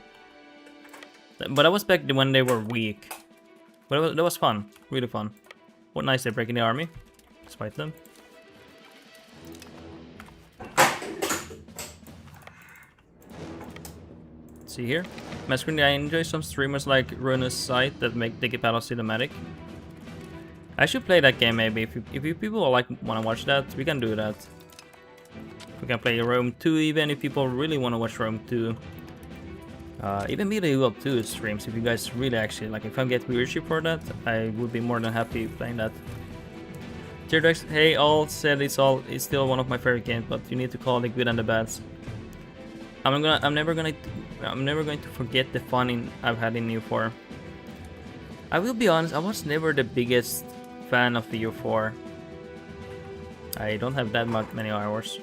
But that was back when they were weak. But that was fun, really fun. What nice, they're breaking the army. Let's fight them. See here. Masculine, I enjoy some streamers like Ruinous Sight that make the battle cinematic. I should play that game maybe. If you people like want to watch that, we can do that. We can play Rome 2 even if people really want to watch Rome 2. Even Medieval 2 streams if you guys really actually like. If I get viewership for that, I would be more than happy playing that. Teardox, hey, all said it's still one of my favorite games, but you need to call the good and the bads. I'm never going to forget the fun I've had in EU4. I will be honest, I was never the biggest fan of the EU4. I don't have that many hours.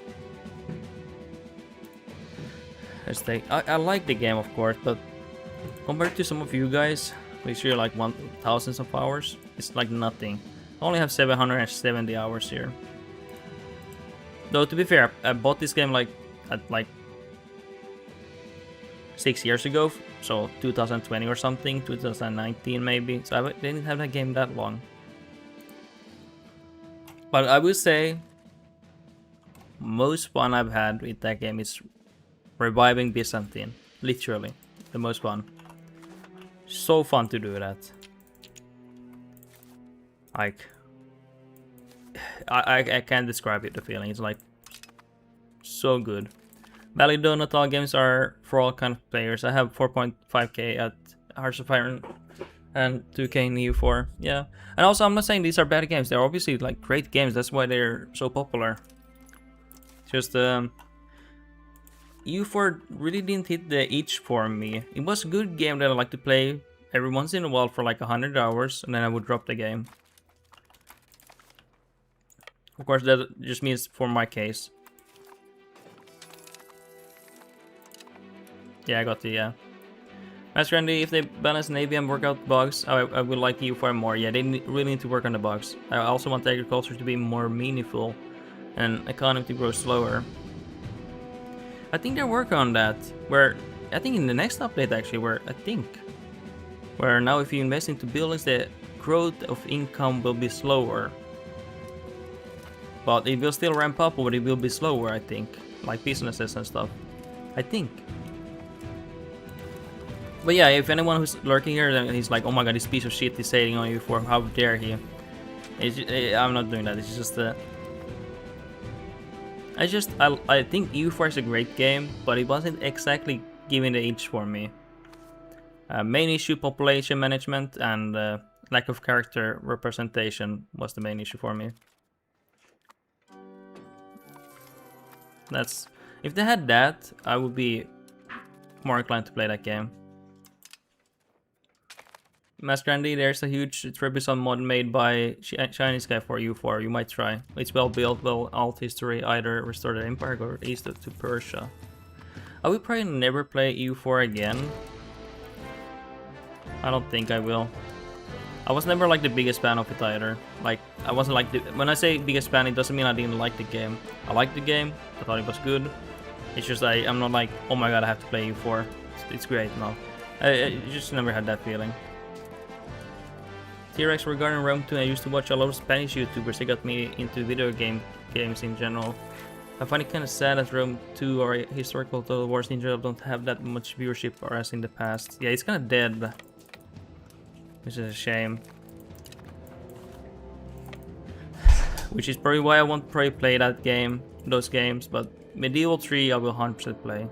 I like the game, of course, but compared to some of you guys, which are like thousands of hours, it's like nothing. I only have 770 hours here. Though to be fair, I bought this game like at like 6 years ago, so 2020 or something, 2019 maybe. So I didn't have that game that long. But I will say, most fun I've had with that game is reviving Byzantine. Literally, the most fun. So fun to do that. Like, I can't describe it, the feeling. It's like so good. Valid though, not all games are for all kind of players. I have 4.5k at Hearts of Iron and 2k in EU4. Yeah, and also I'm not saying these are bad games. They're obviously like great games. That's why they're so popular. Just EU4 really didn't hit the itch for me. It was a good game that I like to play every once in a while for like 100 hours, and then I would drop the game. Of course, that just means for my case. Yeah, I got the Master Andy, if they balance Navy and work out bugs, I would like EU4 more. Yeah, they really need to work on the bugs. I also want agriculture to be more meaningful and economy to grow slower. I think they're working on that. Where I think in the next update actually, where now if you invest into buildings, the growth of income will be slower. But it will still ramp up, but it will be slower, I think. Like businesses and stuff. I think. But yeah, if anyone who's lurking here, then he's like, oh my god, this piece of shit is hating on you for how dare he. I'm not doing that, it's just I think EU4 is a great game, but it wasn't exactly giving the itch for me. Main issue, population management, and lack of character representation was the main issue for me. If they had that, I would be more inclined to play that game. Master Andy, there's a huge Trebizond mod made by Chinese guy for EU4. You might try. It's well built, well alt history, either restore the empire or east to Persia. I will probably never play EU4 again. I don't think I will. I was never like the biggest fan of it either. Like, I wasn't like when I say biggest fan, it doesn't mean I didn't like the game. I liked the game, I thought it was good. It's just I'm not like, oh my god, I have to play EU4. It's great, no. I just never had that feeling. T-Rex, regarding Rome 2, I used to watch a lot of Spanish YouTubers. They got me into video games in general. I find it kind of sad that Rome 2 or historical Total Wars in general don't have that much viewership or as in the past. Yeah, it's kind of dead. Which is a shame. Which is probably why I won't probably play those games, but Medieval 3 I will 100% play.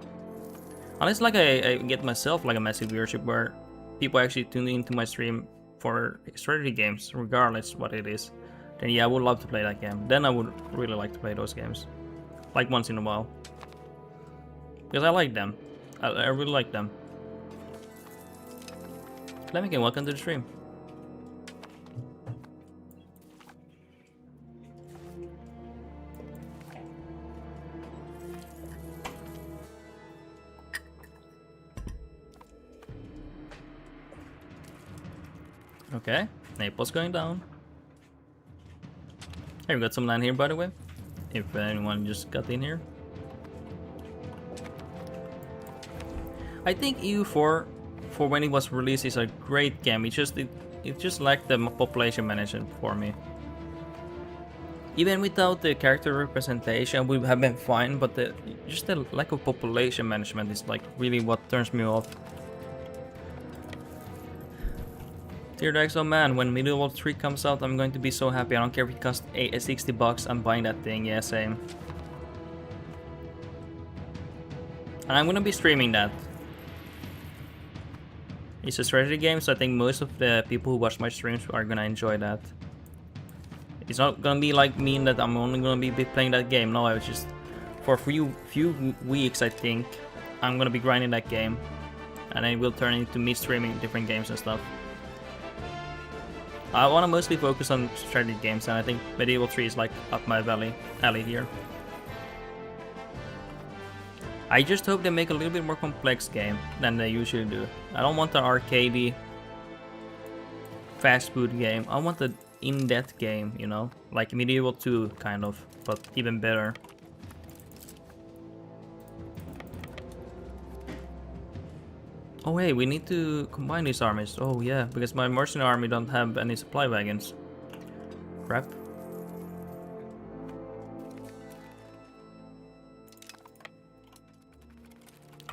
Unless like I get myself like a massive viewership where people actually tune into my stream for strategy games, regardless what it is, then yeah, I would love to play that game. Then I would really like to play those games, like once in a while, because I like them. I really like them. Flemican, welcome to the stream. Okay, Naples going down. Hey, we got some land here, by the way, if anyone just got in here. I think EU4 for when it was released is a great game. It just lacked the population management for me. Even without the character representation, we would have been fine, but just the lack of population management is like really what turns me off. T-Rex, oh man, when Medieval 3 comes out, I'm going to be so happy. I don't care if it costs 60 bucks, I'm buying that thing. Yeah, same. And I'm gonna be streaming that. It's a strategy game, so I think most of the people who watch my streams are gonna enjoy that. It's not gonna be like mean that I'm only gonna be playing that game. No, I was just for a few weeks, I think I'm gonna be grinding that game, and then it will turn into me streaming different games and stuff. I want to mostly focus on strategy games, and I think Medieval 3 is like up my alley here. I just hope they make a little bit more complex game than they usually do. I don't want an arcadey fast food game. I want an in-depth game, you know, like Medieval 2 kind of, but even better. Oh hey, we need to combine these armies. Oh yeah, because my mercenary army don't have any supply wagons. Crap.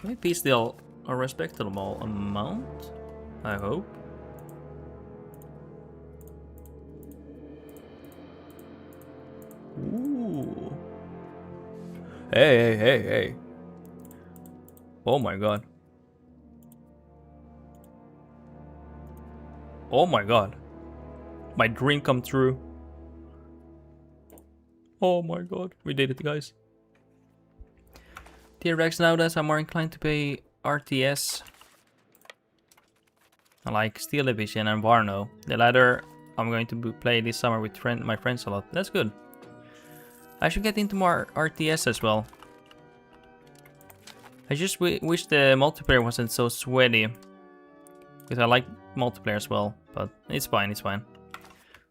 Maybe still a respectable amount, I hope. Ooh. Hey. Oh my god. Oh my god. My dream come true. Oh my god. We did it, guys. T-Rex nowadays I'm more inclined to pay RTS. I like Steel Division and Varno. The latter I'm going to play this summer with my friends a lot. That's good. I should get into more RTS as well. I just wish the multiplayer wasn't so sweaty. Because I like multiplayer as well, but it's fine, it's fine.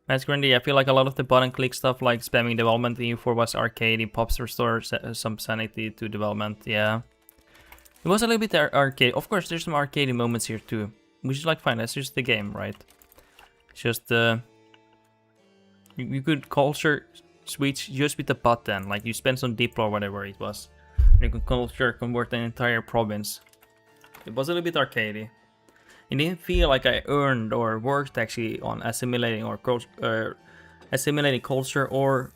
Masquerade, I feel like a lot of the button click stuff like spamming development in EU4 was arcade, pops restore some sanity to development, yeah. It was a little bit arcade. Of course, there's some arcade moments here too. Which is like fine, that's just the game, right? It's just you could culture switch just with the button, like you spend some Diplo or whatever it was. You can culture convert an entire province. It was a little bit arcadey. It didn't feel like I earned or worked actually on assimilating or assimilating culture or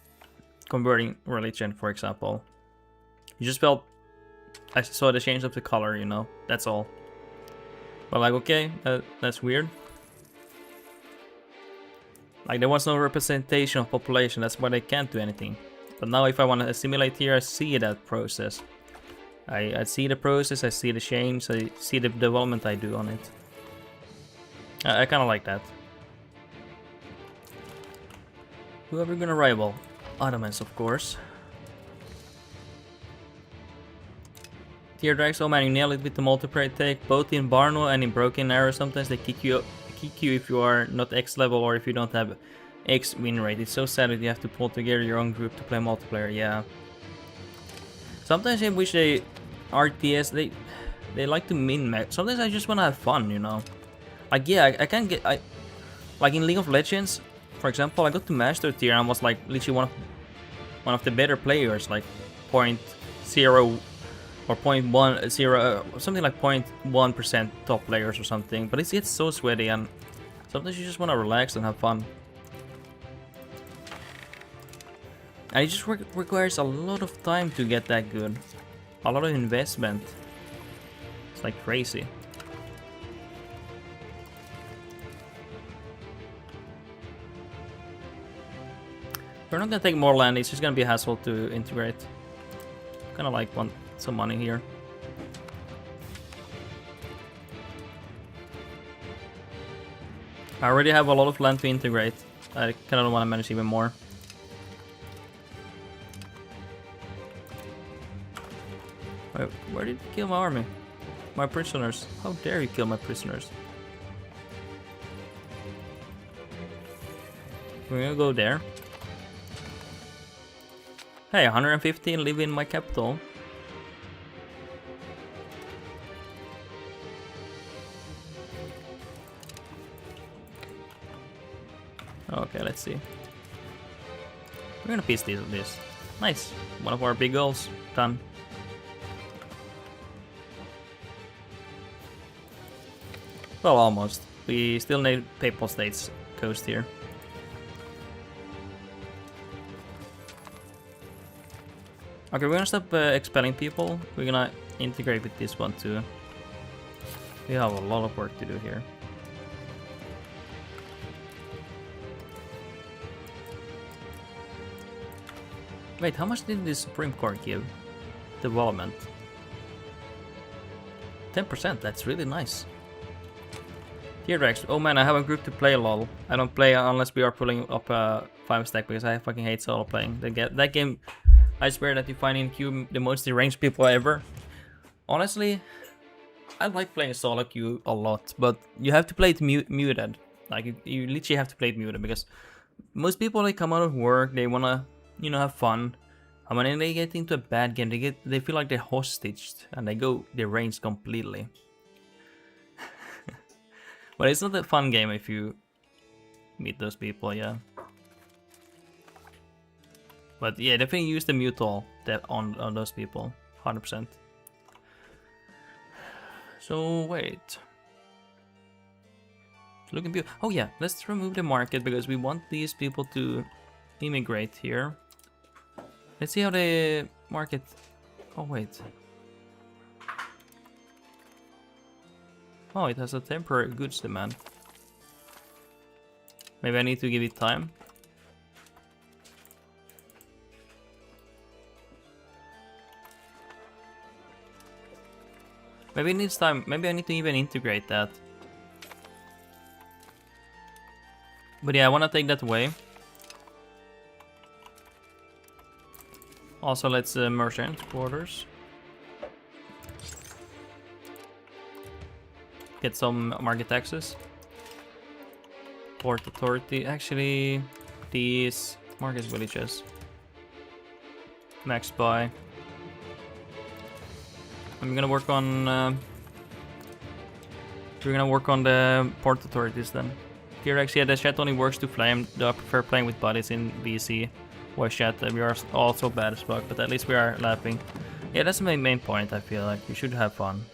converting religion, for example. You just felt I saw the change of the color, you know, that's all. But like, okay, that's weird. Like there was no representation of population, that's why they can't do anything. But now if I want to assimilate here, I see that process. I see the process, I see the change, I see the development I do on it. I kind of like that. Who are we gonna rival? Ottomans, of course. Tier Drags, oh man, you nailed it with the multiplayer take. Both in Barno and in Broken Arrow, sometimes they kick you if you are not X level or if you don't have X win rate. It's so sad that you have to pull together your own group to play multiplayer, yeah. Sometimes I wish they RTS, they like to min-max. Sometimes I just wanna have fun, you know. Like yeah, I can get like in League of Legends, for example, I got to Master Tier and was like literally one of the better players, like 0.0 or 0.10 something like 0.1% top players or something. But it gets so sweaty and sometimes you just want to relax and have fun. And it just requires a lot of time to get that good, a lot of investment. It's like crazy. We're not gonna take more land, it's just gonna be a hassle to integrate. Kinda like want some money here. I already have a lot of land to integrate. I kinda don't wanna manage even more. Wait, where did you kill my army? My prisoners. How dare you kill my prisoners? We're gonna go there. Hey, 115 live in my capital. Okay, let's see. We're gonna piece this. Nice. One of our big goals. Done. Well, almost. We still need Papal States coast here. Okay, we're gonna stop expelling people. We're gonna integrate with this one too. We have a lot of work to do here. Wait, how much did the Supreme Court give? Development. 10%, that's really nice. T-Rex, oh man, I have a group to play lol. I don't play unless we are pulling up a 5-stack because I fucking hate solo playing. That game, I swear that you find in queue the most deranged people ever. Honestly, I like playing solo queue a lot, but you have to play it muted. Like you literally have to play it muted because most people, they come out of work, they wanna, you know, have fun. And when they get into a bad game, they feel like they're hostaged and they range completely. But it's not a fun game if you meet those people, yeah. But yeah, definitely use the mute all on those people, 100%. So wait, it's looking beautiful. Oh yeah, let's remove the market because we want these people to immigrate here. Let's see how the market. Oh wait. Oh, it has a temporary goods demand. Maybe I need to give it time. Maybe it needs time. Maybe I need to even integrate that. But yeah, I want to take that away. Also, let's merchant quarters. Get some market taxes. Port authority. Actually, these market villages. Max buy. I'm gonna work on. We're gonna work on the port authorities then. Here, actually, yeah, the chat only works to flame. Though I prefer playing with buddies in VC. Voice chat. We are also bad as fuck, but at least we are laughing. Yeah, that's my main point. I feel like you should have fun.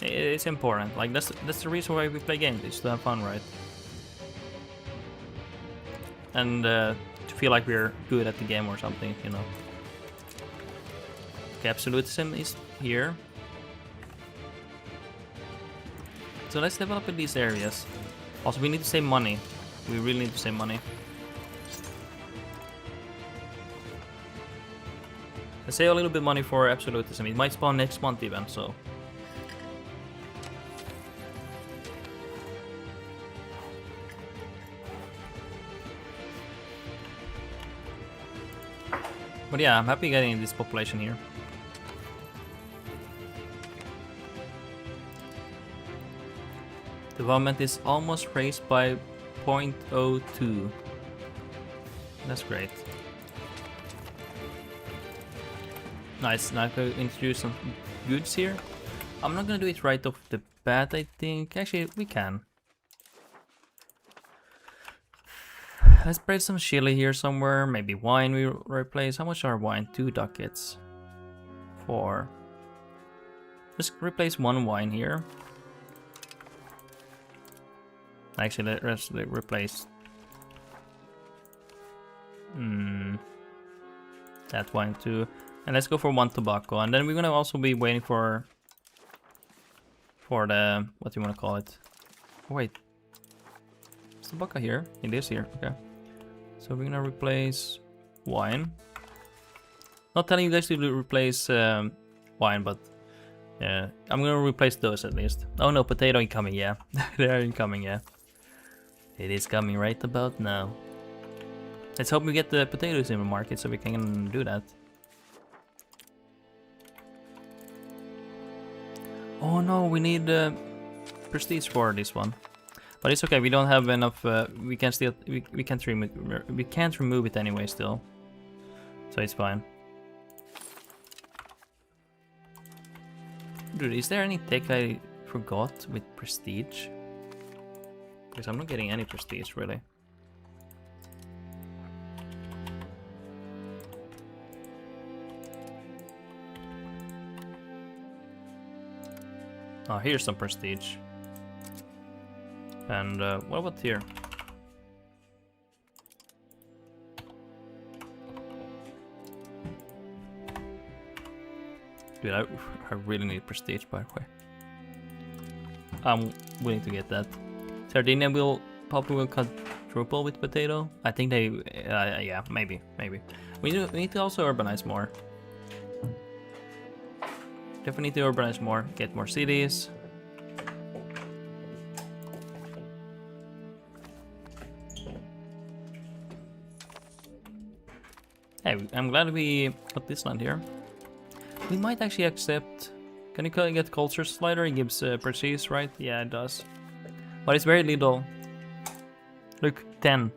It's important. Like that's the reason why we play games. Is to have fun, right? And to feel like we're good at the game or something, you know. Okay, absolutism is here. So let's develop in these areas. Also, we need to save money. We really need to save money. Let's save a little bit money for absolutism. It might spawn next month even, so. But yeah, I'm happy getting this population here. Development is almost raised by 0.02. That's great. Nice. Now I can introduce some goods here. I'm not gonna do it right off the bat, I think. Actually, we can. Let's spread some chili here somewhere. Maybe wine we replace. How much are wine? 2 ducats. 4. Just replace 1 wine here. Actually, let's replace that wine too. And let's go for 1 tobacco. And then we're gonna also be waiting for the, what do you want to call it? Oh, wait. Is tobacco here? It is here. Okay. So we're gonna replace wine. Not telling you guys to replace wine, but yeah, I'm gonna replace those at least. Oh no, potato incoming, yeah. They are incoming, yeah. It is coming right about now. Let's hope we get the potatoes in the market so we can do that. Oh no, we need prestige for this one. But it's okay, we don't have enough, we can still, we can't remove it anyway still. So it's fine. Dude, is there any tech I forgot with prestige? Because I'm not getting any prestige really. Oh, here's some prestige. And what about here? Dude, I really need prestige, by the way. I'm willing to get that. Sardinia will probably quadruple with potato. I think they, yeah, maybe. We need to also urbanize more. Definitely need to urbanize more, get more cities. Hey, I'm glad we got this land here. We might actually accept... Can you get culture slider? It gives prestige, right? Yeah, it does. But it's very little. Look, 10.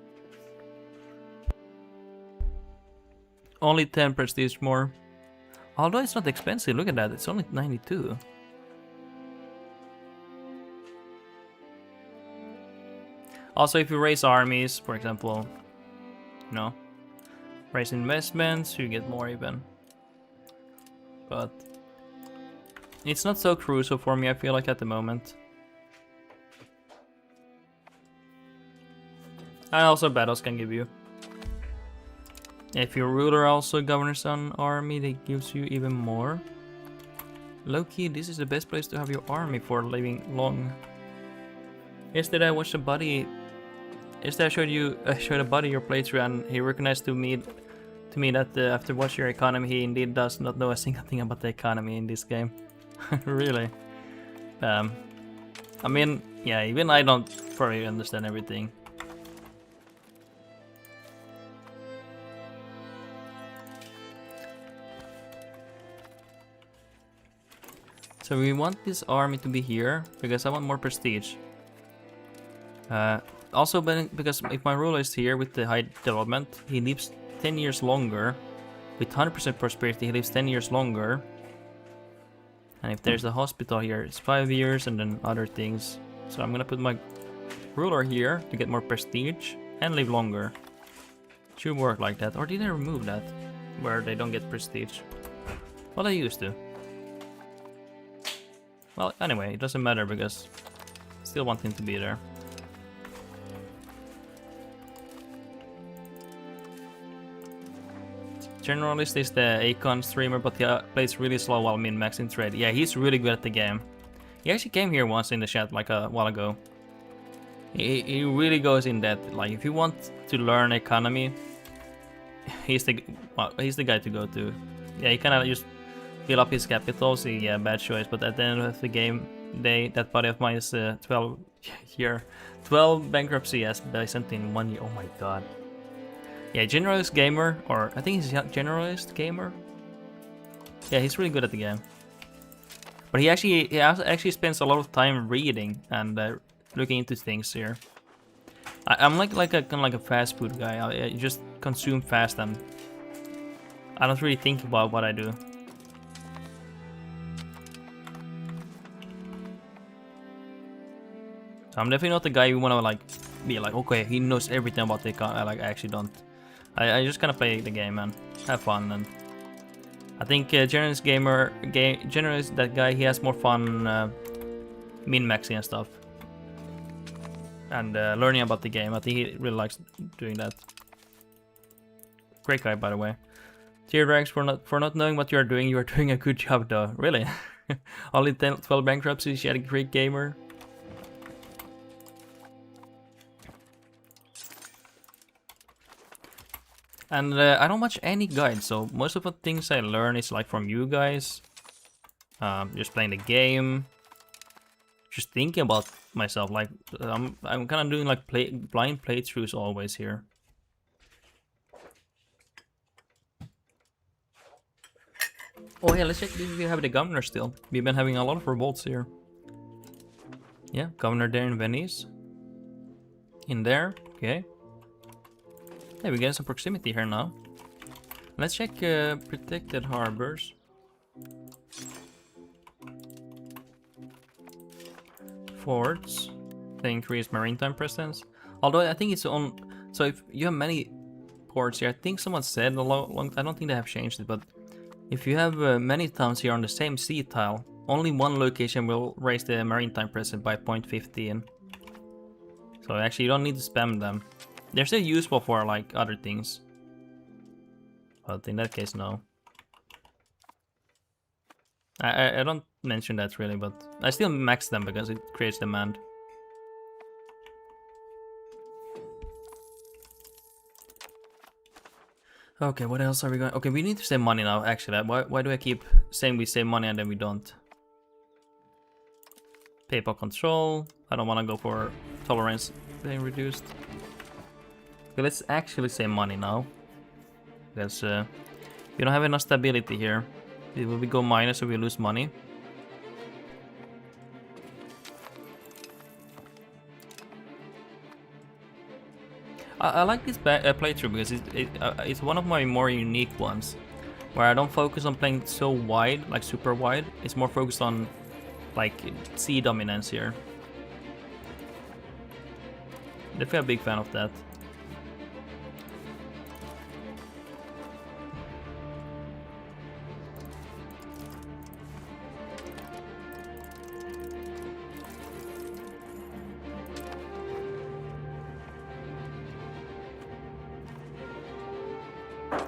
Only 10 prestige more. Although it's not expensive, look at that, it's only 92. Also, if you raise armies, for example, you know, raise investments, you get more even. But it's not so crucial for me, I feel like, at the moment. And also battles can give you. If your ruler also governs an army, that gives you even more. Low-key, this is the best place to have your army for living long. Yesterday I watched a buddy. Yesterday I showed a buddy your playthrough, and he recognized to me that after watching your economy, he indeed does not know a single thing about the economy in this game. Really. I mean, yeah, even I don't probably understand everything. So we want this army to be here, because I want more prestige. Also, because if my ruler is here with the high development, he lives 10 years longer. With 100% prosperity, he lives 10 years longer. And if there's a hospital here, it's 5 years, and then other things. So I'm gonna put my ruler here to get more prestige and live longer. Should work like that. Or did I remove that? Where they don't get prestige? Well, I used to. Well, anyway, it doesn't matter because I still want him to be there. Generalist is the Akon streamer, but he plays really slow while min-maxing trade. Yeah, he's really good at the game. He actually came here once in the chat like a while ago. He really goes in depth. Like, if you want to learn economy, he's the guy to go to. Yeah, he kind of just fill up his capitals. Yeah, bad choice. But at the end of the game day, that buddy of mine is 12 bankruptcy as I sent in 1 year. Oh my god. Yeah, generalist gamer, or I think he's generalist gamer. Yeah, he's really good at the game. But he actually spends a lot of time reading and looking into things here. I'm like a kind of like a fast food guy. I just consume fast and I don't really think about what I do. So I'm definitely not the guy you wanna like be like, okay, he knows everything about the economy. Like, I actually don't. I just kind of play the game and have fun, and I think generalist generalist, that guy, he has more fun min-maxing and stuff, and learning about the game. I think he really likes doing that. Great guy, by the way. Tier ranks for not knowing what you are doing a good job though. Really? Only 12 bankruptcies, you had a great gamer. And I don't watch any guides, so most of the things I learn is like from you guys. Just playing the game. Just thinking about myself, like I'm kind of doing like blind playthroughs always here. Oh yeah, let's check if we have the governor still. We've been having a lot of revolts here. Yeah, governor there in Venice. In there, okay. Hey, we get some proximity here now. Let's check protected harbors. Forts. They increase maritime presence. Although I think it's on. So if you have many ports here, I think someone said a long. I don't think they have changed it, but if you have many towns here on the same sea tile, only one location will raise the maritime presence by 0.15. So actually, you don't need to spam them. They're still useful for like other things, but in that case, no. I don't mention that really, but I still max them because it creates demand. Okay, what else are we going? Okay, we need to save money now. Actually, why do I keep saying we save money and then we don't? PayPal control. I don't want to go for tolerance being reduced. Okay, let's actually save money now, because we don't have enough stability here. Will we go minus or we lose money? I like this playthrough because it's one of my more unique ones, where I don't focus on playing so wide, like super wide. It's more focused on like sea dominance here. Definitely a big fan of that.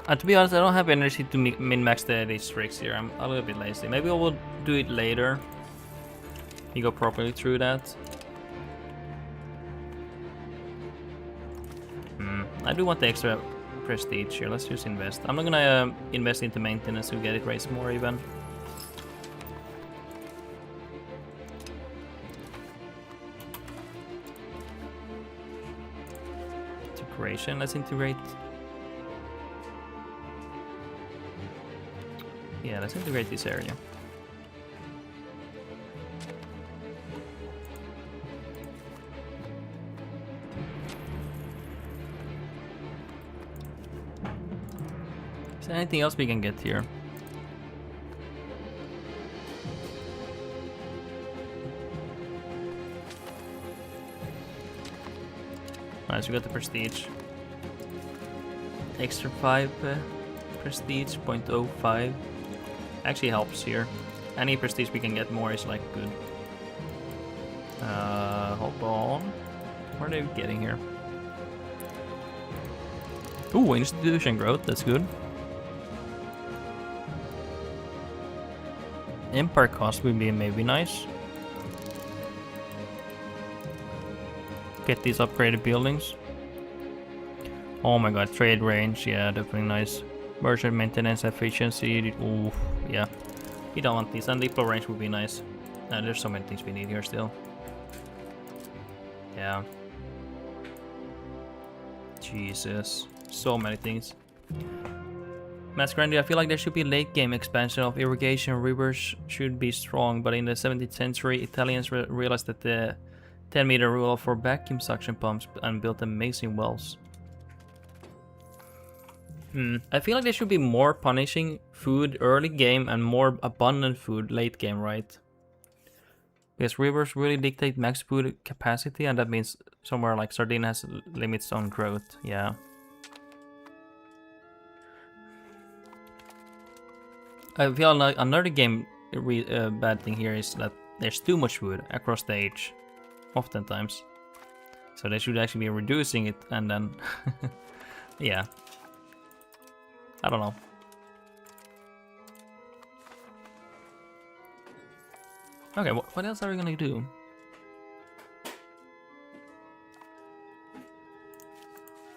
To be honest, I don't have energy to min-max the districts here. I'm a little bit lazy. Maybe I will do it later. You go properly through that. I do want the extra prestige here. Let's just invest. I'm not gonna invest into maintenance to get it raised more even. Integration. Let's integrate. Yeah, let's integrate this area. Is there anything else we can get here? Nice, we got the prestige. Extra 5 prestige, 0.05. Actually helps here. Any prestige we can get more is like good. Hold on. What are they getting here? Ooh, institution growth, that's good. Empire cost would be maybe nice. Get these upgraded buildings. Oh my god, trade range, yeah, definitely nice. Merchant maintenance efficiency, ooh, yeah. We don't want these, and diplo range would be nice. There's so many things we need here still. Yeah. Jesus, so many things. Masquerade, I feel like there should be late game expansion of irrigation. Rivers should be strong, but in the 17th century, Italians realized that the 10-meter rule for vacuum suction pumps and built amazing wells. I feel like there should be more punishing food early game and more abundant food late game, right? Because rivers really dictate max food capacity, and that means somewhere like Sardinia has limits on growth, yeah. I feel like another game bad thing here is that there's too much food across the age, oftentimes. So they should actually be reducing it and then, yeah. I don't know. Okay, what else are we gonna do?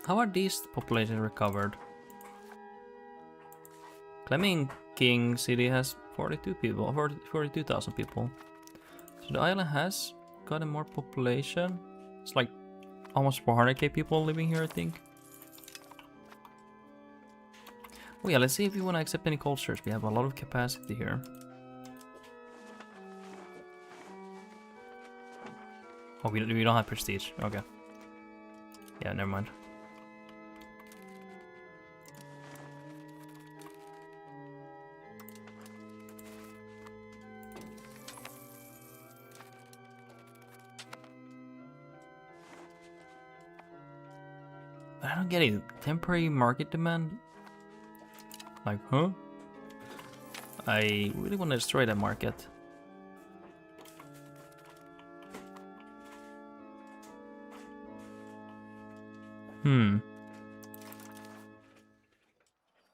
How are these populations recovered? Fleming King City has 42 people, 42,000 people. So the island has gotten more population. It's like almost 400k people living here, I think. Oh yeah, let's see if we want to accept any cultures. We have a lot of capacity here. Oh, we don't have prestige. Okay. Yeah, never mind. I don't get it. Temporary market demand? Like, huh? I really want to destroy that market.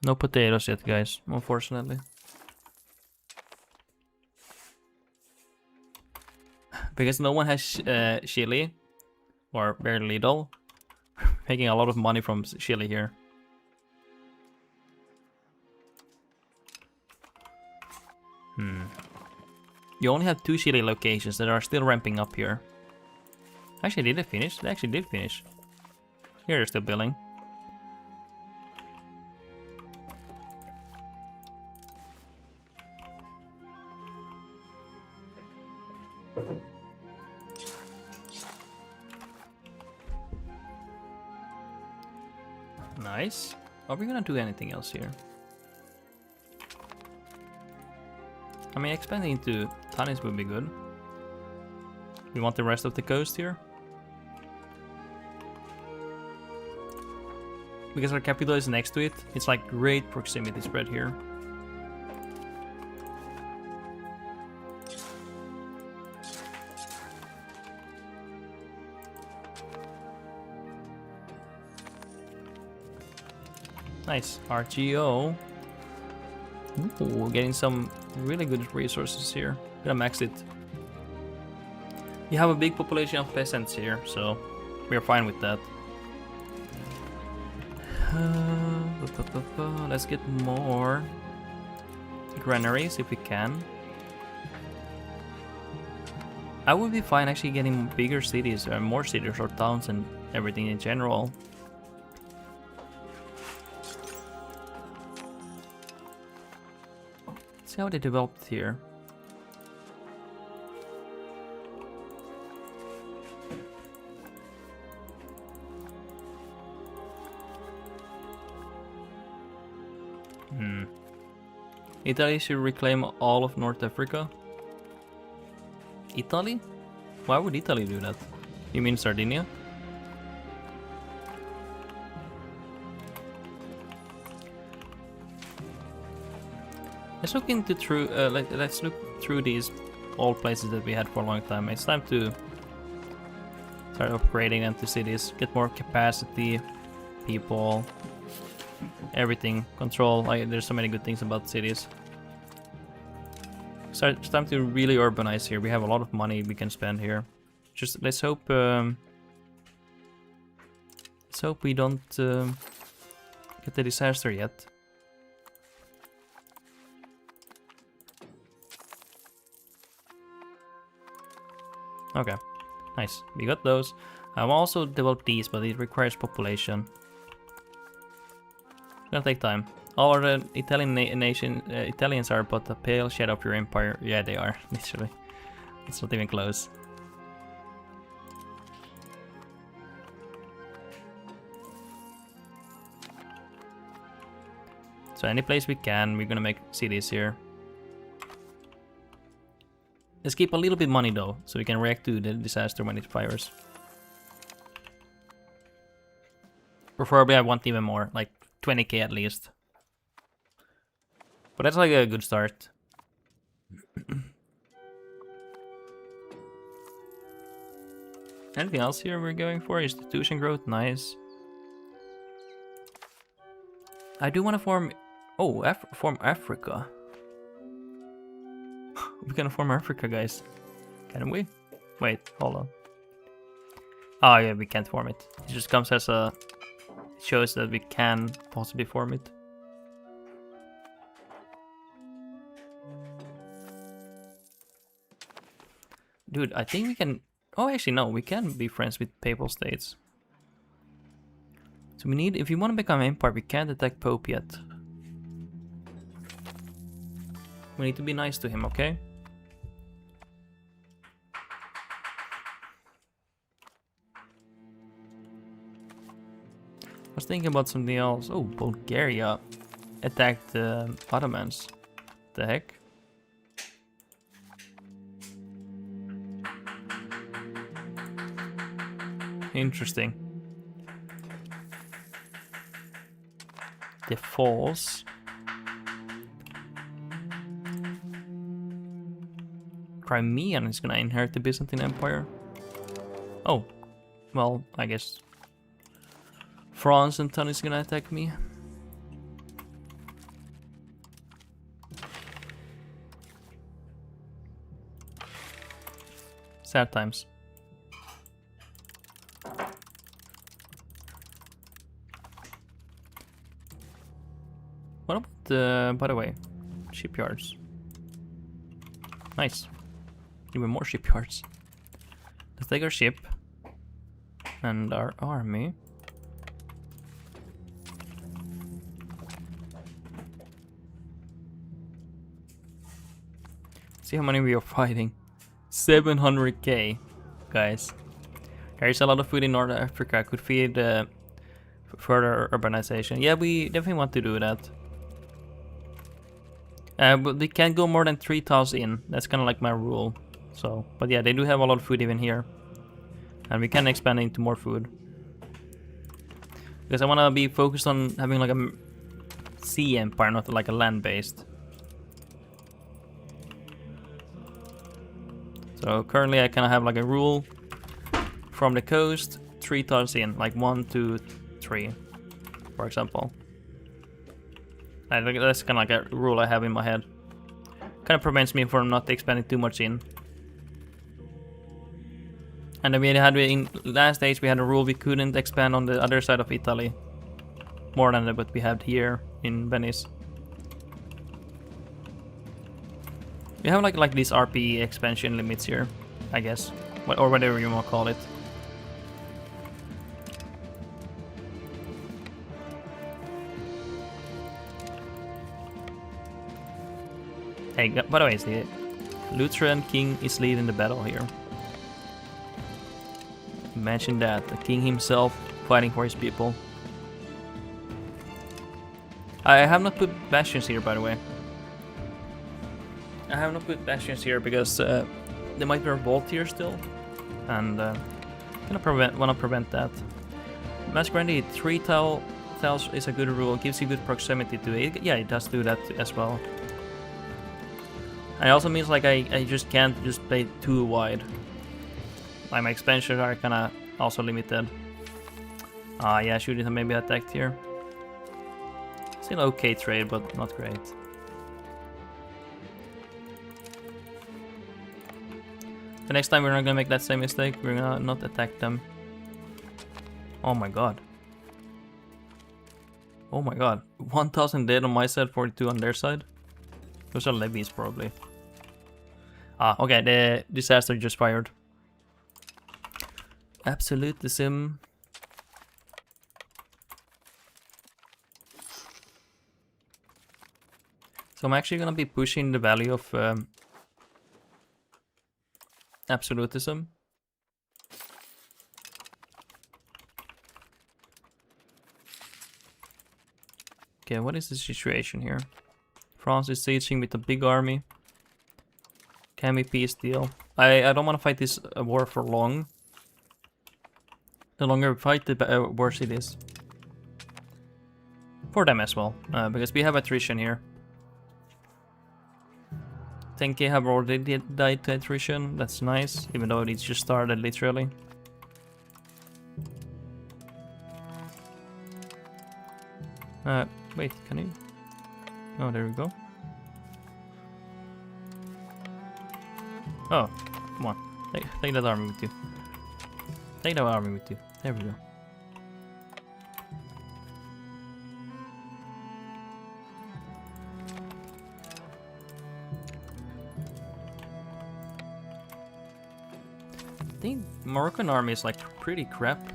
No potatoes yet, guys, unfortunately. Because no one has chili, or very little. Making a lot of money from chili here. You only have 2 chili locations that are still ramping up here. Actually, did they finish? They actually did finish. Here they're still building. Nice. Are we gonna do anything else here? I mean, expanding into Tanis would be good. We want the rest of the coast here. Because our capital is next to it, it's like great proximity spread here. Nice. RGO. Ooh, getting some really good resources here. Gonna max it. You have a big population of peasants here, so we're fine with that. Let's get more granaries if we can. I would be fine actually getting bigger cities, or more cities or towns and everything in general. Let's see how they developed here. Italy should reclaim all of North Africa. Italy? Why would Italy do that? You mean Sardinia? Let's look into let's look through these old places that we had for a long time. It's time to start upgrading them to cities, get more capacity, people, everything, control. Like, there's so many good things about cities. So it's time to really urbanize here. We have a lot of money we can spend here. Just let's hope we don't get the disaster yet. Okay, nice. We got those. I've also developed these, but it requires population. It's gonna take time. All the Italians are but a pale shadow of your empire. Yeah, they are, literally. It's not even close. So any place we can, we're gonna make cities here. Let's keep a little bit money though, so we can react to the disaster when it fires. Preferably I want even more, like 20k at least. But that's like a good start. Anything else here we're going for? Institution growth, nice. I do want to form... Oh, form Africa. We can form Africa, guys. Can we? Wait, hold on. Oh yeah, we can't form it. It just comes as a... It shows that we can possibly form it. Dude, I think we can... Oh, actually, no. We can be friends with Papal States. So we need... If you want to become Empire, we can't attack Pope yet. We need to be nice to him, okay? I was thinking about something else. Oh, Bulgaria attacked the Ottomans. The heck? Interesting. The falls. Crimean is gonna inherit the Byzantine Empire. Oh, well, I guess France and Tunis is gonna attack me. Sad times. What about, by the way, shipyards? Nice. Even more shipyards. Let's take our ship and our army. See how many we are fighting. 700k, guys. There's a lot of food in North Africa. I could feed further urbanization. Yeah, we definitely want to do that. But we can't go more than 3 tiles in. That's kind of like my rule. So, but yeah, they do have a lot of food even here. And we can expand into more food. Because I want to be focused on having like a sea empire, not like a land-based. So currently I kind of have like a rule from the coast, 3 tiles in, like 1, 2, 3, for example. I think that's kind of like a rule I have in my head. Kind of prevents me from not expanding too much in. And then we had in last stage we had a rule we couldn't expand on the other side of Italy more than what we had here in Venice. We have like these RP expansion limits here, I guess, or whatever you want to call it. Hey, by the way, the Lutheran king is leading the battle here. Imagine that, the king himself fighting for his people. I have not put bastions here, by the way. I have not put bastions here because there might be a revolt here still, and want to prevent that. Masquerade 3 tiles is a good rule. Gives you good proximity to it. Yeah, it does do that as well. And it also means like I just can't just play too wide. Like my expansions are kind of also limited. Yeah, shooting have maybe attacked here. Still okay trade, but not great. The next time we're not gonna make that same mistake. We're gonna not attack them. Oh my god. Oh my god. 1000 dead on my side, 42 on their side. Those are levies probably. Okay, the disaster just fired. Absolutism. So I'm actually gonna be pushing the value of absolutism. Okay, what is the situation here? France is sieging with a big army. Can we peace deal? I don't want to fight this war for long. The longer we fight, the worse it is. For them as well, because we have attrition here. 10k have already died to attrition, that's nice, even though it's just started literally. Wait, can you? Oh, there we go. Oh, come on. Take that army with you. Take that army with you. There we go. I think Moroccan army is like pretty crap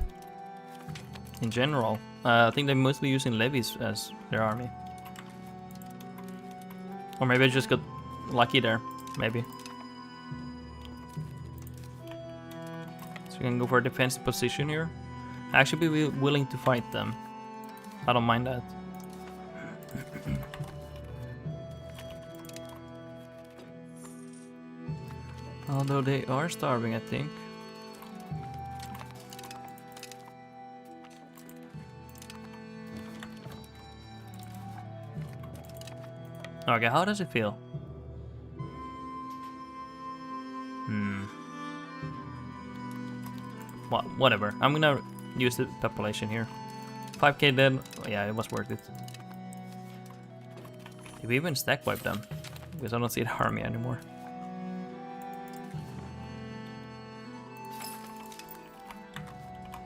in general. I think they're mostly using levies as their army. Or maybe I just got lucky there, maybe. So we can go for a defensive position here. Actually be willing to fight them. I don't mind that. Although they are starving, I think. Okay, how does it feel? Whatever. I'm gonna use the population here. 5k dead. Oh, yeah, it was worth it. Did we even stack wipe them? Because I don't see the army anymore.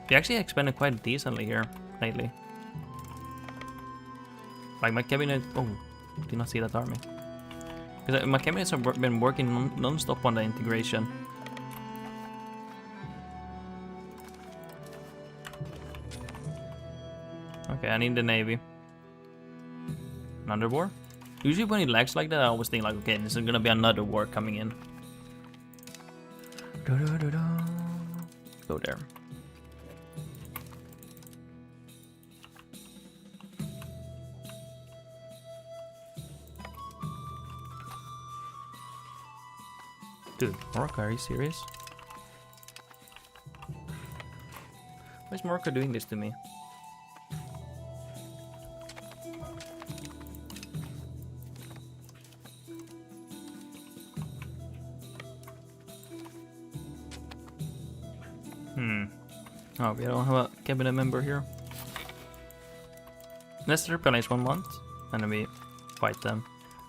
We actually expanded quite decently here lately. Like my cabinet. Oh. Did not see that army. Because my cabinets have been working non-stop on the integration. Okay, I need the navy. Another war? Usually when it lags like that, I always think like, okay, this is gonna be another war coming in. Go there. Dude, Morocco, are you serious? Why is Morocco doing this to me? Oh, we don't have a cabinet member here. Let's replenish 1 month, and then we fight them.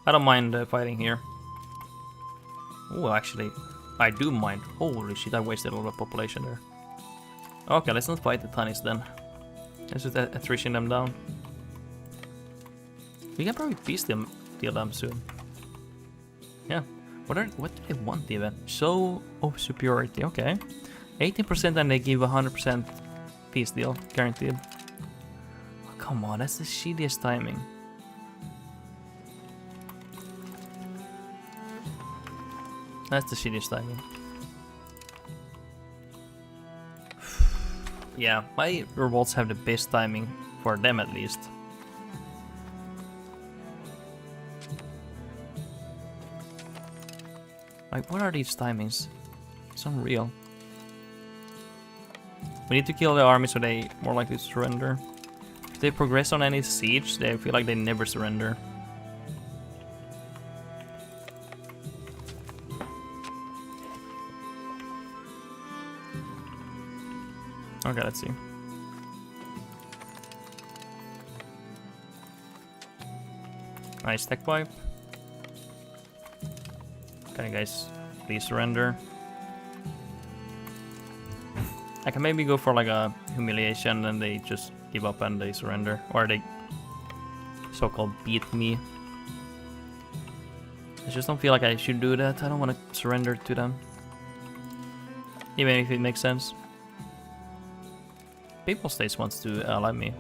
I don't mind fighting here. Oh, actually, I do mind. Holy shit, I wasted a lot of population there. Okay, let's not fight the Tunnies then. Let's just attrition them down. We can probably peace them, deal them soon. Yeah. What do they want even? Show of superiority, okay. 18% and they give 100% peace deal, guaranteed. Oh, come on, that's the shittiest timing. That's the shittiest timing. Yeah, my revolts have the best timing, for them at least. Like, what are these timings? It's unreal. We need to kill the army so they more likely to surrender. If they progress on any siege, they feel like they never surrender. Okay, let's see. Nice tech pipe. Can you guys please surrender? I can maybe go for like a humiliation and they just give up and they surrender. Or they so-called beat me. I just don't feel like I should do that. I don't want to surrender to them. Even if it makes sense. People States wants to ally me.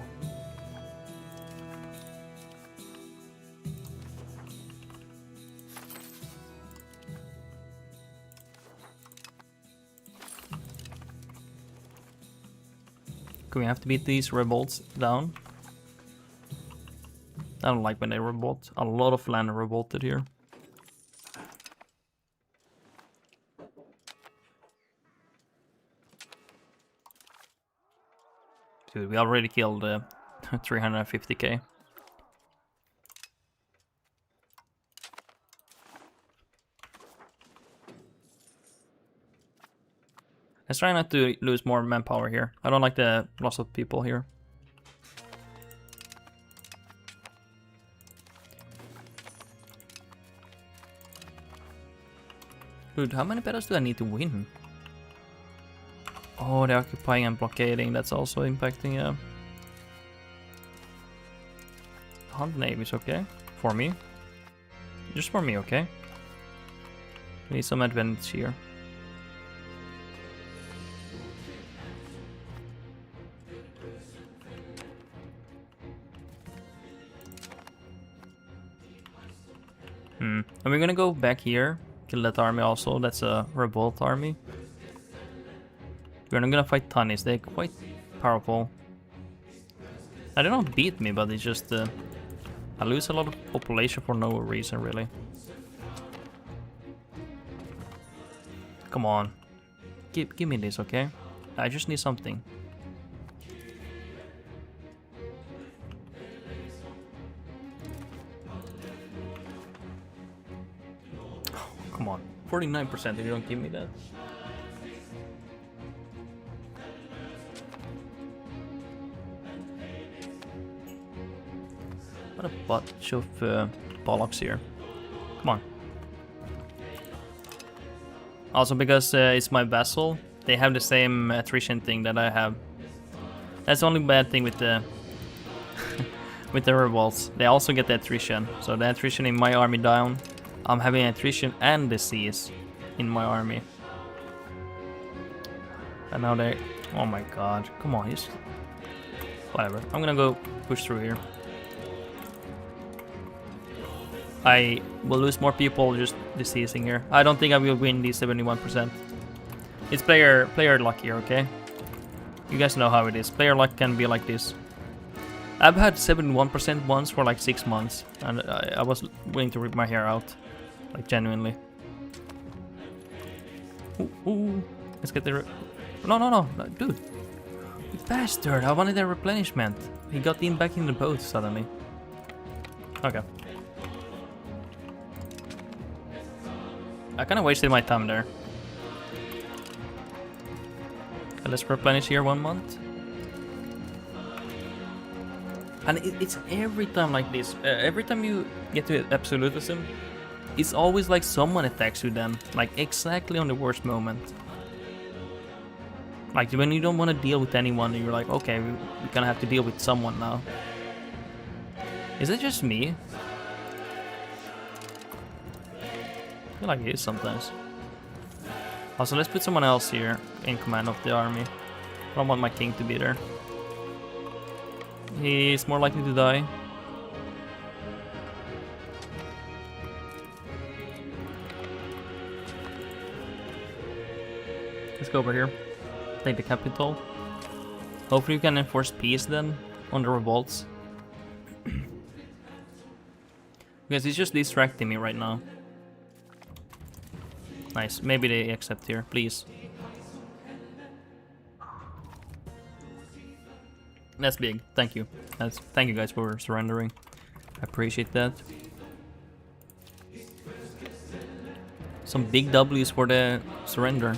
We have to beat these revolts down. I don't like when they revolt. A lot of land revolted here. Dude, we already killed 350k. Let's try not to lose more manpower here. I don't like the loss of people here. Dude, how many battles do I need to win? Oh, they're occupying and blockading. That's also impacting. 100 navy is okay. For me. Just for me, okay? We need some advantage here. And we're gonna go back here, kill that army also. That's a revolt army. We're not gonna fight Tunnies, they're quite powerful. They don't beat me, but it's just I lose a lot of population for no reason, really. Come on, give me this, okay? I just need something. Come on, 49% if you don't give me that. What a bunch of bollocks here. Come on. Also because it's my vassal, they have the same attrition thing that I have. That's the only bad thing with the with the revolts. They also get the attrition. So the attrition in my army down. I'm having attrition and disease in my army. And now they... Oh my god. Come on, he's... Whatever. I'm gonna go push through here. I will lose more people just diseasing here. I don't think I will win these 71%. It's player luck here, okay? You guys know how it is. Player luck can be like this. I've had 71% once for like 6 months. And I was willing to rip my hair out. Like, genuinely. Ooh. Let's get the... No, dude. You bastard, I wanted a replenishment. He got in back in the boat suddenly. Okay. I kinda wasted my time there. Okay, let's replenish here 1 month. And it's every time like this. Every time you get to absolutism, it's always like someone attacks you then. Like exactly on the worst moment. Like when you don't want to deal with anyone and you're like, okay, we're gonna have to deal with someone now. Is it just me? I feel like it is sometimes. Also, let's put someone else here in command of the army. I don't want my king to be there. He's more likely to die. Let's go over here. Take the capital. Hopefully we can enforce peace then on the revolts. Because he's just distracting me right now. Nice. Maybe they accept here, please. That's big. Thank you. Thank you guys for surrendering. I appreciate that. Some big W's for the surrender.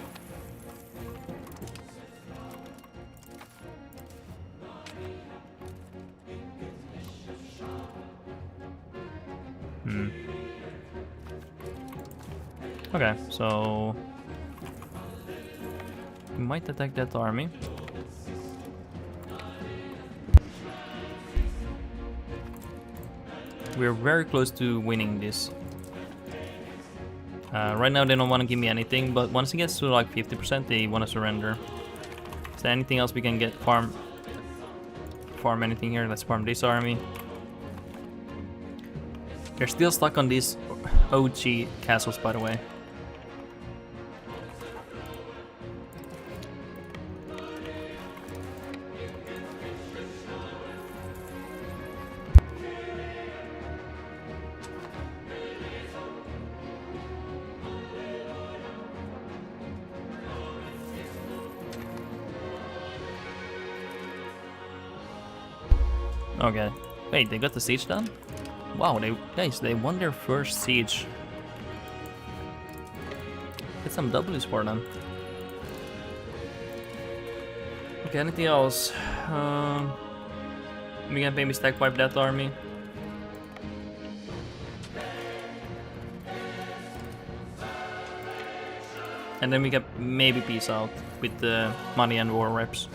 Okay, so we might attack that army. We're very close to winning this. Right now they don't want to give me anything, but once it gets to like 50%, they want to surrender. Is there anything else we can get? Farm anything here? Let's farm this army. They're still stuck on these OG castles, by the way. Okay. Wait, they got the siege done? Wow, they won their first siege. Get some W's for them. Okay, anything else? We can maybe stack wipe that army. And then we can maybe peace out with the money and war reps.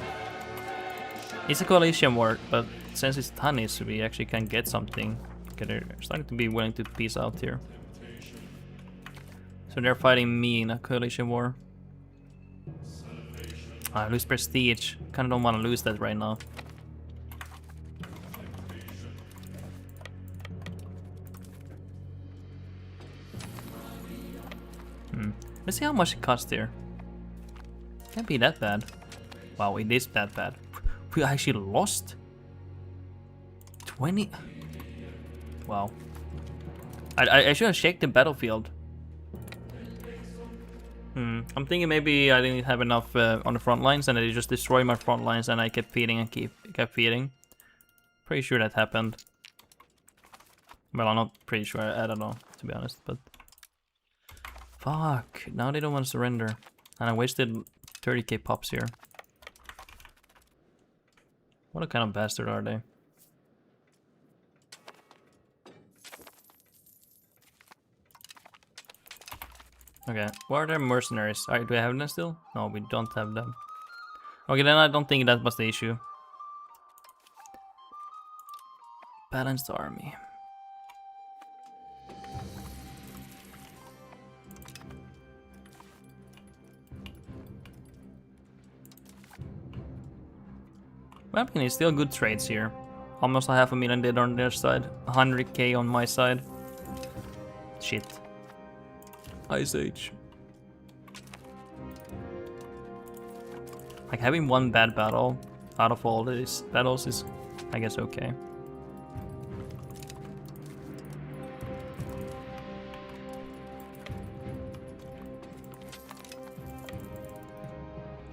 It's a coalition war, but since it's Tanis, we actually can get something. Okay, they're starting to be willing to peace out here. So they're fighting me in a coalition war. I lose prestige. Kinda don't want to lose that right now. Let's see how much it costs here. Can't be that bad. Wow, it is that bad. We actually lost 20. Wow. I should have checked the battlefield. I'm thinking maybe I didn't have enough on the front lines and they just destroyed my front lines and I kept feeding and kept feeding. Pretty sure that happened. Well, I'm not pretty sure. I don't know, to be honest, but fuck. Now they don't want to surrender. And I wasted 30k pops here. What kind of bastard are they? Okay, what are their mercenaries? Do I have them still? No, we don't have them. Okay, then I don't think that was the issue. Balanced army. Well, I mean, it's still good trades here. Almost 500,000 dead on their side. 100k on my side. Shit. Ice Age. Like having one bad battle out of all these battles is, I guess, okay.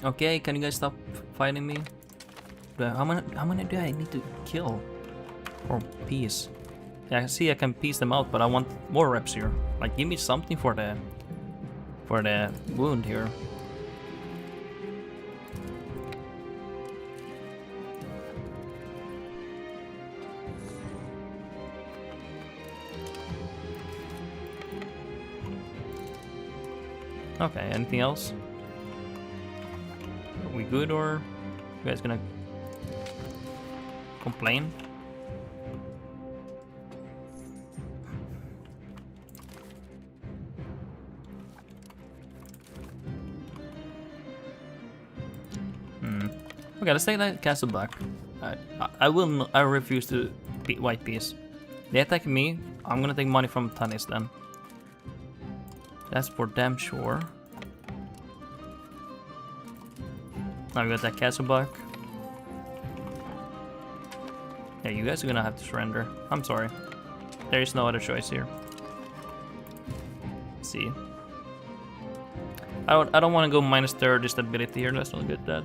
Okay, can you guys stop fighting me? How many do I need to kill? Or piece? Yeah, I see I can piece them out, but I want more reps here. Like, give me something for the wound here. Okay, anything else? Are we good, or you guys gonna complain? Okay, let's take that castle back. I refuse to beat white piece. They attack me. I'm gonna take money from Tanis then. That's for damn sure. Now we got that castle back. Yeah, you guys are gonna have to surrender. I'm sorry. There is no other choice here. Let's see. I don't want to go minus 30 stability here. Let's not get that.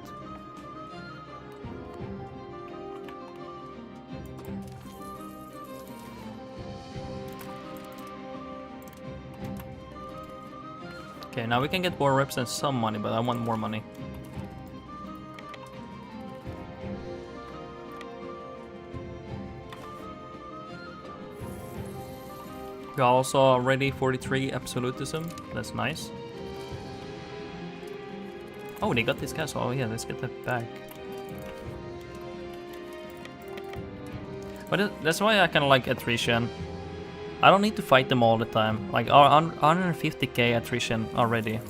Okay, now we can get more reps and some money, but I want more money. We also already 43 absolutism. That's nice. Oh, they got this castle. Oh yeah, let's get that back. But that's why I kind of like attrition. I don't need to fight them all the time. Like 150k attrition already,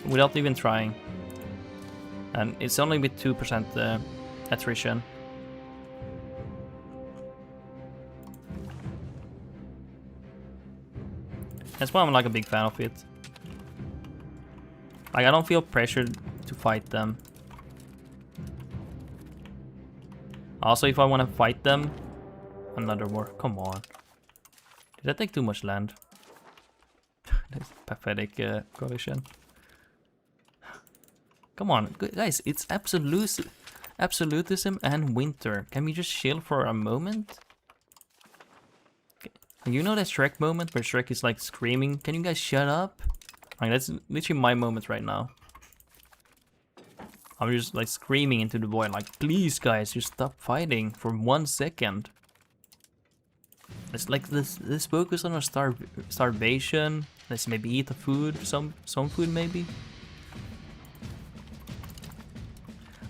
without even trying. And it's only with 2% attrition. That's why I'm like a big fan of it. Like, I don't feel pressured to fight them. Also, if I want to fight them, another war. Come on. Did I take too much land? That's pathetic coalition. Come on, guys, it's absolutism and winter. Can we just chill for a moment? Okay. You know that Shrek moment where Shrek is like screaming? Can you guys shut up? Like, that's literally my moment right now. I'm just like screaming into the void, like, please guys, just stop fighting for 1 second. Let's let's focus on our starvation. Let's maybe eat the food, some food maybe.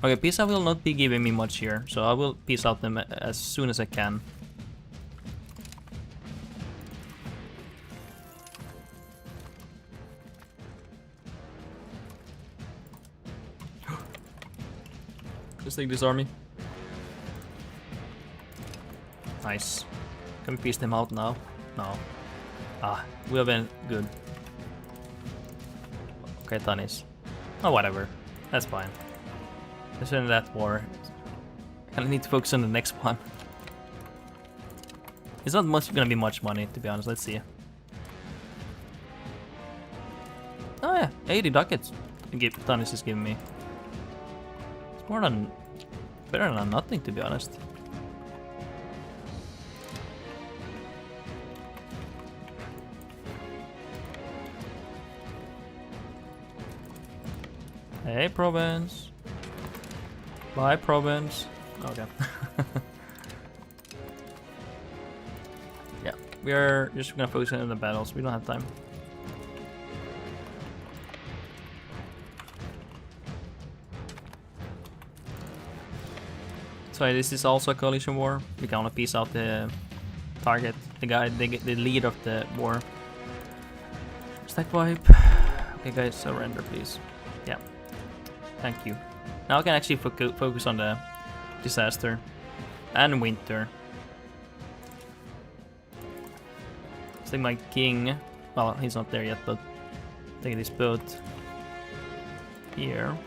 Okay, peace out will not be giving me much here, so I will peace out them as soon as I can. Just take this army. Nice. Can we piece them out now? No. Ah, we have been good. Okay, Tanis. Oh, whatever. That's fine. Let's end that war. I need to focus on the next one. It's not gonna be much money, to be honest. Let's see. Oh yeah, 80 ducats. Tanis is giving me. It's more than better than nothing, to be honest. Hey, province. Bye, province. Okay. Yeah, we are just gonna focus on the battles. We don't have time. So this is also a coalition war. We can only piece out the target, the guy, the lead of the war. Stack wipe. Okay, guys, surrender, please. Yeah. Thank you. Now I can actually focus on the disaster and winter. Let's take my king. Well, he's not there yet, but take this boat here.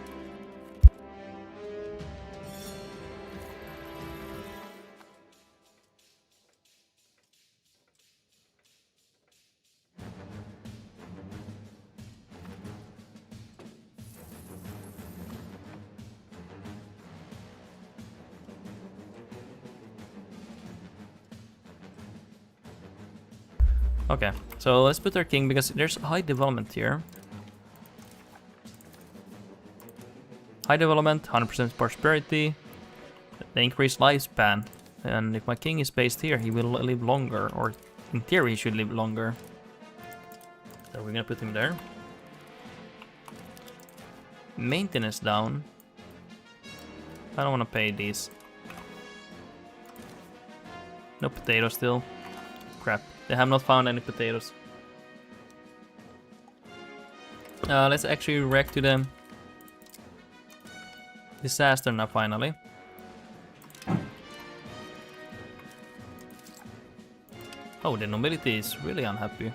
Okay, so let's put our king because there's high development here. High development, 100% prosperity, the increased lifespan. And if my king is based here, he will live longer, or in theory he should live longer. So we're gonna put him there. Maintenance down. I don't wanna pay these. No potatoes still. Crap, they have not found any potatoes. Let's actually react to the disaster now finally. Oh, the nobility is really unhappy.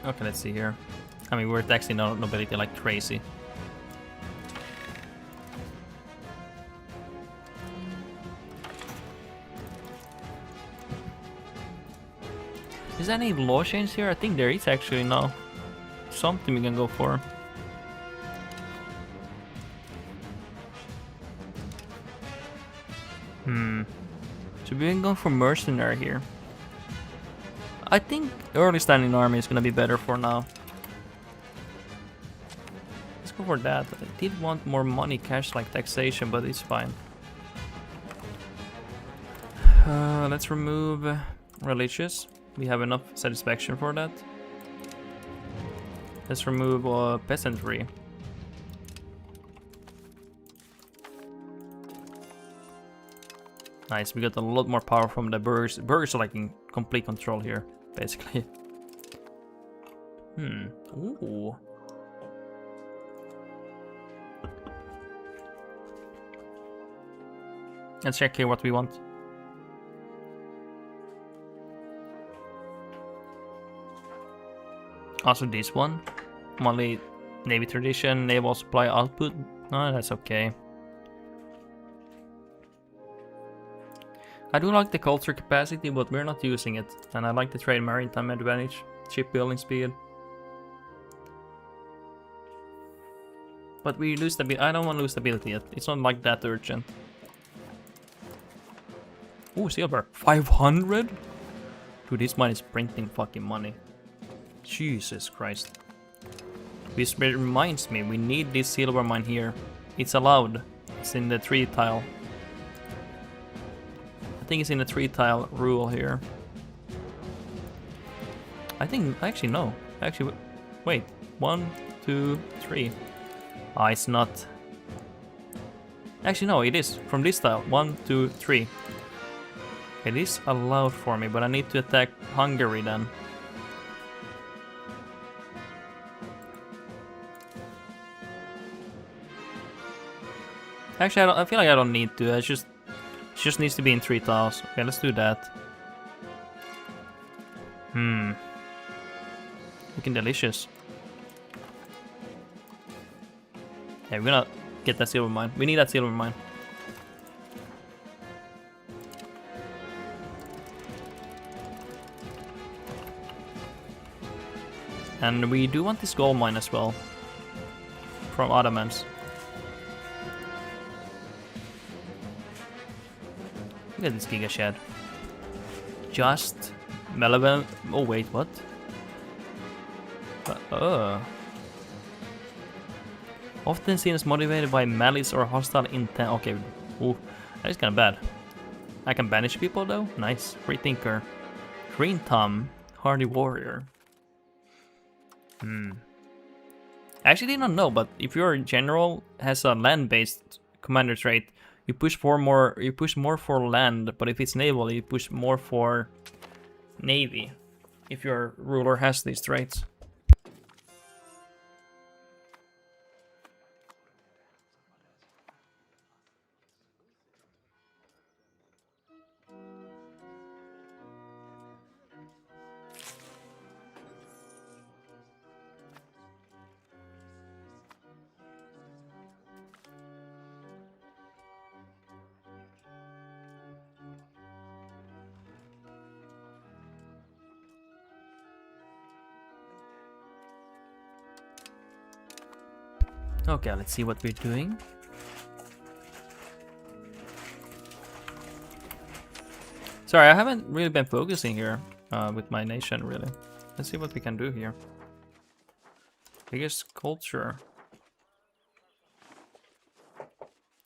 Okay, let's see here. I mean, we're taxing the nobility like crazy. Is there any law change here? I think there is actually now. Something we can go for. So we can go for mercenary here. I think early standing army is gonna be better for now. Let's go for that. I did want more money, cash like taxation, but it's fine. Let's remove religious. We have enough satisfaction for that. Let's remove peasantry. Nice, we got a lot more power from the burghers. Burghers are like in complete control here, basically. Ooh. Let's check here what we want. Also this one. Monthly navy tradition, naval supply output. No, that's okay. I do like the culture capacity, but we're not using it. And I like the trade maritime advantage, shipbuilding speed. But we lose stability. I don't want to lose stability yet. It's not like that urgent. Ooh, silver. 500? Dude, this mine is printing fucking money. Jesus Christ. This reminds me, we need this silver mine here. It's allowed. It's in the 3 tile. I think it's in the 3 tile rule here. I think, actually no. Actually, wait. 1, 2, 3. Ah, it's not. Actually no, it is. From this tile. 1, 2, 3. It is allowed for me, but I need to attack Hungary then. Actually, I feel like I don't need to. It just needs to be in 3 tiles. Okay, let's do that. Looking delicious. Yeah, we're gonna get that silver mine. We need that silver mine. And we do want this gold mine as well. From Ottomans. Look at this Giga Shed. Just malevolent. Oh wait, what? Often seen as motivated by malice or hostile intent. Okay, ooh, that is kind of bad. I can banish people though. Nice, free thinker, green thumb, hardy warrior. I actually did not know, but if your general has a land-based commander trait, you push more for land, but if it's naval, you push more for navy. If your ruler has these traits. Okay, let's see what we're doing. Sorry, I haven't really been focusing here with my nation, really. Let's see what we can do here. Biggest culture.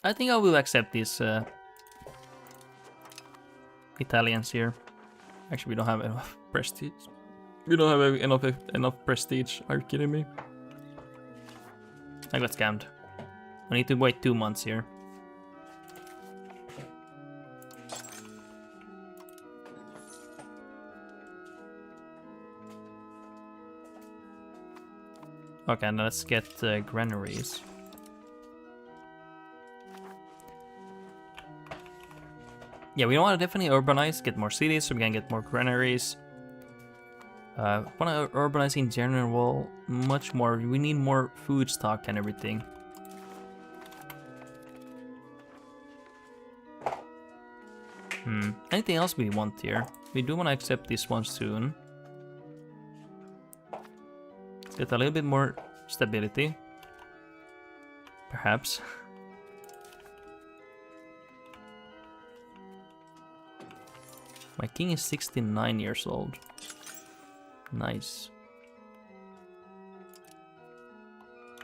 I think I will accept these Italians here. Actually, we don't have enough prestige. We don't have enough prestige. Are you kidding me? I got scammed. I need to wait 2 months here. Okay, now let's get granaries. Yeah, we want to definitely urbanize, get more cities so we can get more granaries. Want to urbanize in general much more. We need more food stock and everything. Anything else we want here? We do want to accept this one soon. Let's get a little bit more stability. Perhaps. My king is 69 years old. Nice.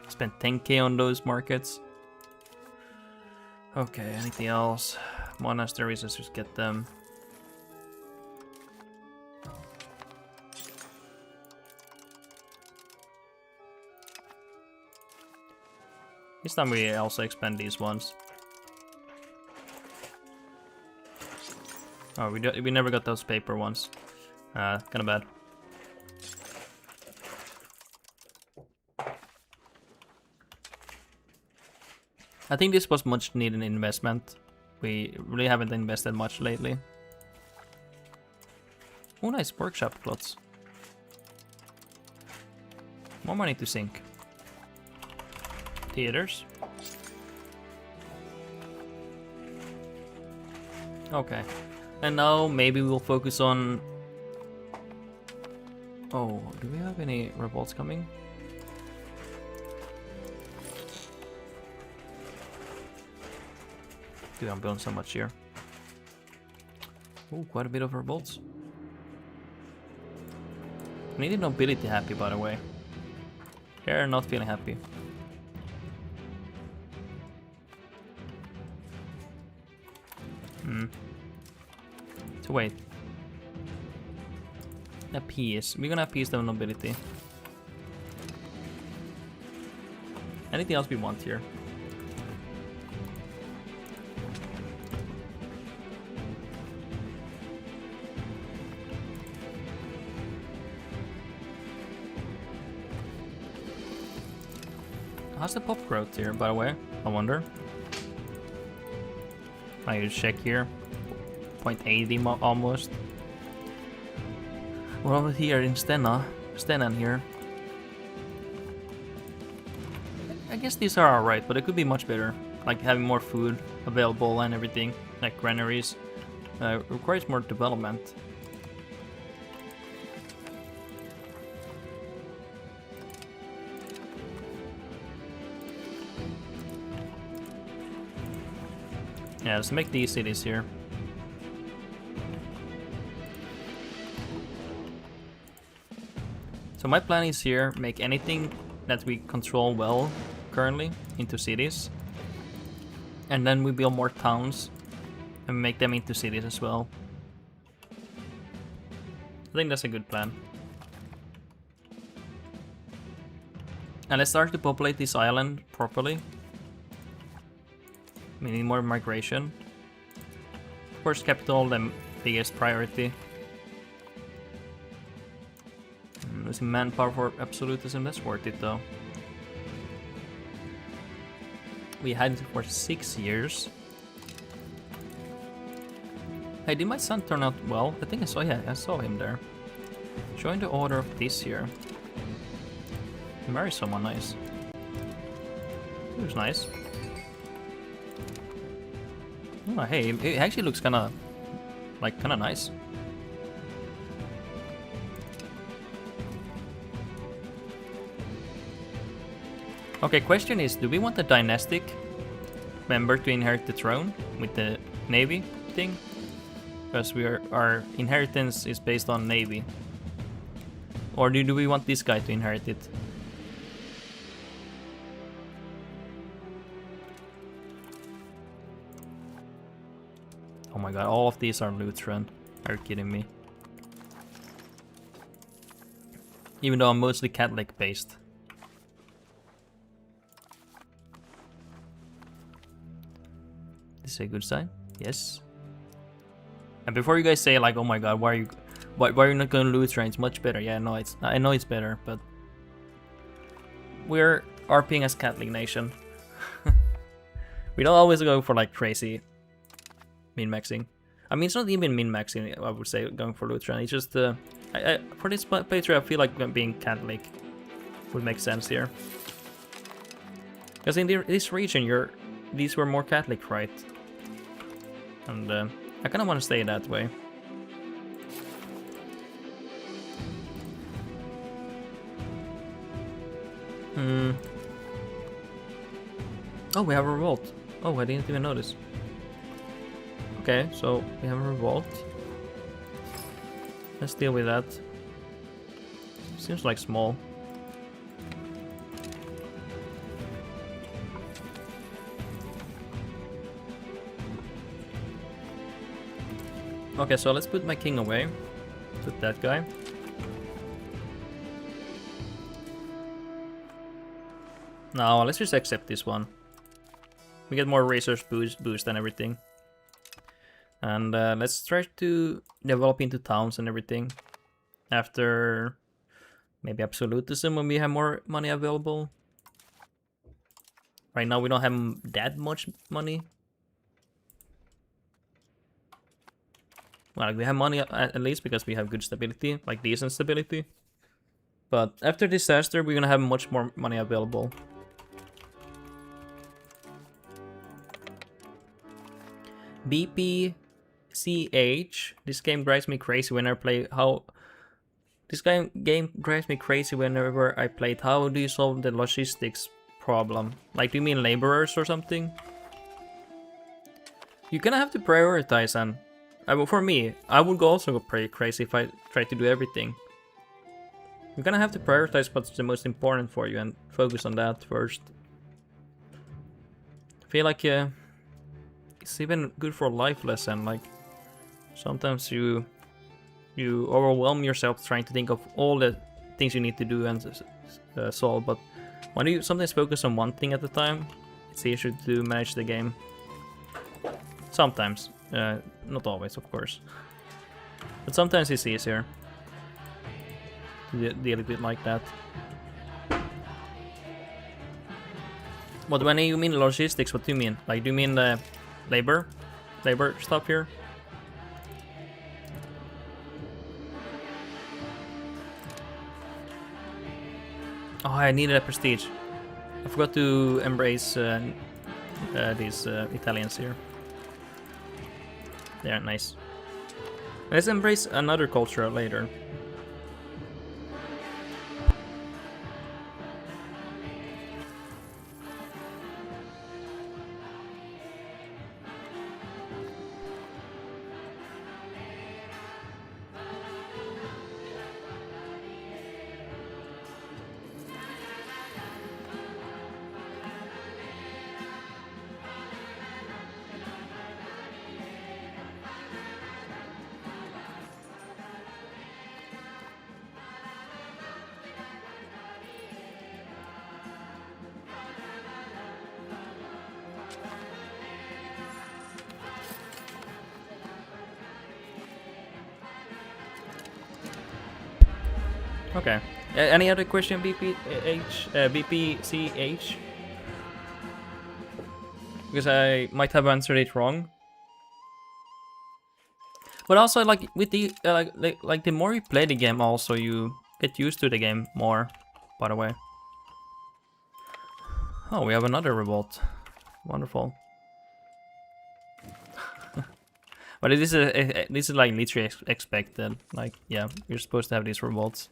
Spent 10k on those markets. Okay, anything else? Monasteries, let's just get them. This time we also expand these ones. Oh, we never got those paper ones. Kinda bad. I think this was much needed investment. We really haven't invested much lately. Oh, nice workshop plots. More money to sink. Theaters. Okay. And now maybe we'll focus on... Oh, do we have any revolts coming? Dude, I'm building so much here. Oh, quite a bit of revolts. I need the nobility happy, by the way. They're not feeling happy. So wait. Appease. We're gonna appease the nobility. Anything else we want here? How's the pop growth here, by the way? I wonder. I need to check here. 0.80 almost. We're over here in Stenan here. I guess these are alright, but it could be much better. Like having more food available and everything, like granaries. Requires more development. Yeah, let's make these cities here. So my plan is here, make anything that we control well currently into cities. And then we build more towns and make them into cities as well. I think that's a good plan. And let's start to populate this island properly. We need more migration. Of course, capital, the biggest priority. Losing manpower for absolutism, that's worth it though. We had it for 6 years. Hey, did my son turn out well? I think I saw him there. Join the order of this year. Marry someone nice. He was nice. Oh, hey, it actually looks kinda nice. Okay, question is, do we want a dynastic member to inherit the throne with the navy thing? Because our inheritance is based on navy. Or do we want this guy to inherit it? Oh my god, all of these are Lutheran. Are you kidding me? Even though I'm mostly Catholic based. This is a good sign? Yes. And before you guys say like, oh my god, why are you not going Lutheran? It's much better. Yeah, no, I know it's better, but we're RPing as Catholic nation. We don't always go for like crazy min-maxing. I mean, it's not even min-maxing, I would say, going for Lutheran. It's just for this playthrough, I feel like being Catholic would make sense here. Because in this region, these were more Catholic, right? And I kind of want to stay that way. Oh, we have a revolt. Oh, I didn't even notice. Okay, so we have a revolt. Let's deal with that. Seems like small. Okay, so let's put my king away. Put that guy. Now let's just accept this one. We get more resource boost and everything. And let's try to develop into towns and everything. After maybe absolutism when we have more money available. Right now we don't have that much money. Well, we have money at least because we have good stability, like decent stability. But after disaster, we're gonna have much more money available. BPCH. This game drives me crazy when I play. This game drives me crazy whenever I play it. How do you solve the logistics problem? Like, do you mean laborers or something? You're gonna have to prioritize, and for me, I would also go pretty crazy if I try to do everything. You're gonna have to prioritize what's the most important for you and focus on that first. I feel like it's even good for a life lesson. Like sometimes you overwhelm yourself trying to think of all the things you need to do and solve, but when you sometimes focus on one thing at a time, it's easier to manage the game. Sometimes. Not always, of course. But sometimes it's easier to deal with it like that. But when you mean logistics, what do you mean? Like, do you mean the labor stuff here? Oh, I needed a prestige. I forgot to embrace these Italians here. Yeah, nice. Let's embrace another culture later. Okay. Any other question, BPCH? Because I might have answered it wrong. But also, like with the like the more you play the game, also you get used to the game more. By the way. Oh, we have another revolt. Wonderful. But this is like literally expected. Like, yeah, you're supposed to have these revolts.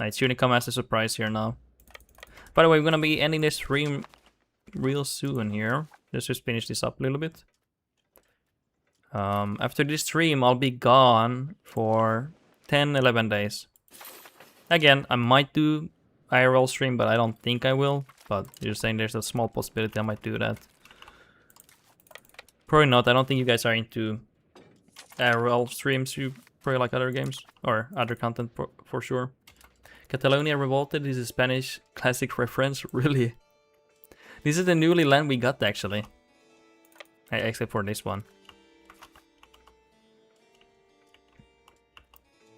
It's shouldn't come as a surprise here now. By the way, we're gonna be ending this stream real soon here. Let's just finish this up a little bit. After this stream, I'll be gone for 10-11 days. Again, I might do IRL stream, but I don't think I will. But you're saying there's a small possibility I might do that. Probably not. I don't think you guys are into IRL streams. You probably like other games or other content for sure. Catalonia Revolted is a Spanish classic reference. Really? This is the newly land we got actually. Except for this one.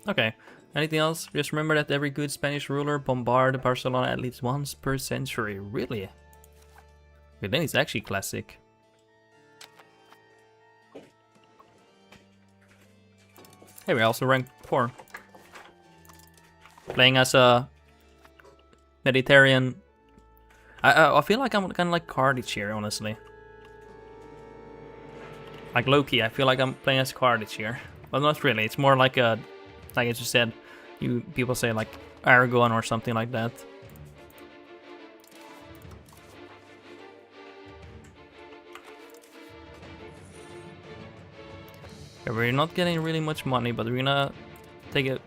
Okay. Anything else? Just remember that every good Spanish ruler bombarded Barcelona at least once per century. Really? Okay, then it's actually classic. Hey, we're also ranked 4. Playing as a Mediterranean. I feel like I'm kind of like Cardiff here, honestly. Like Loki, I feel like I'm playing as Cardiff here. But not really, it's more like a... Like I just said, people say like Aragon or something like that. Okay, we're not getting really much money, but we're gonna take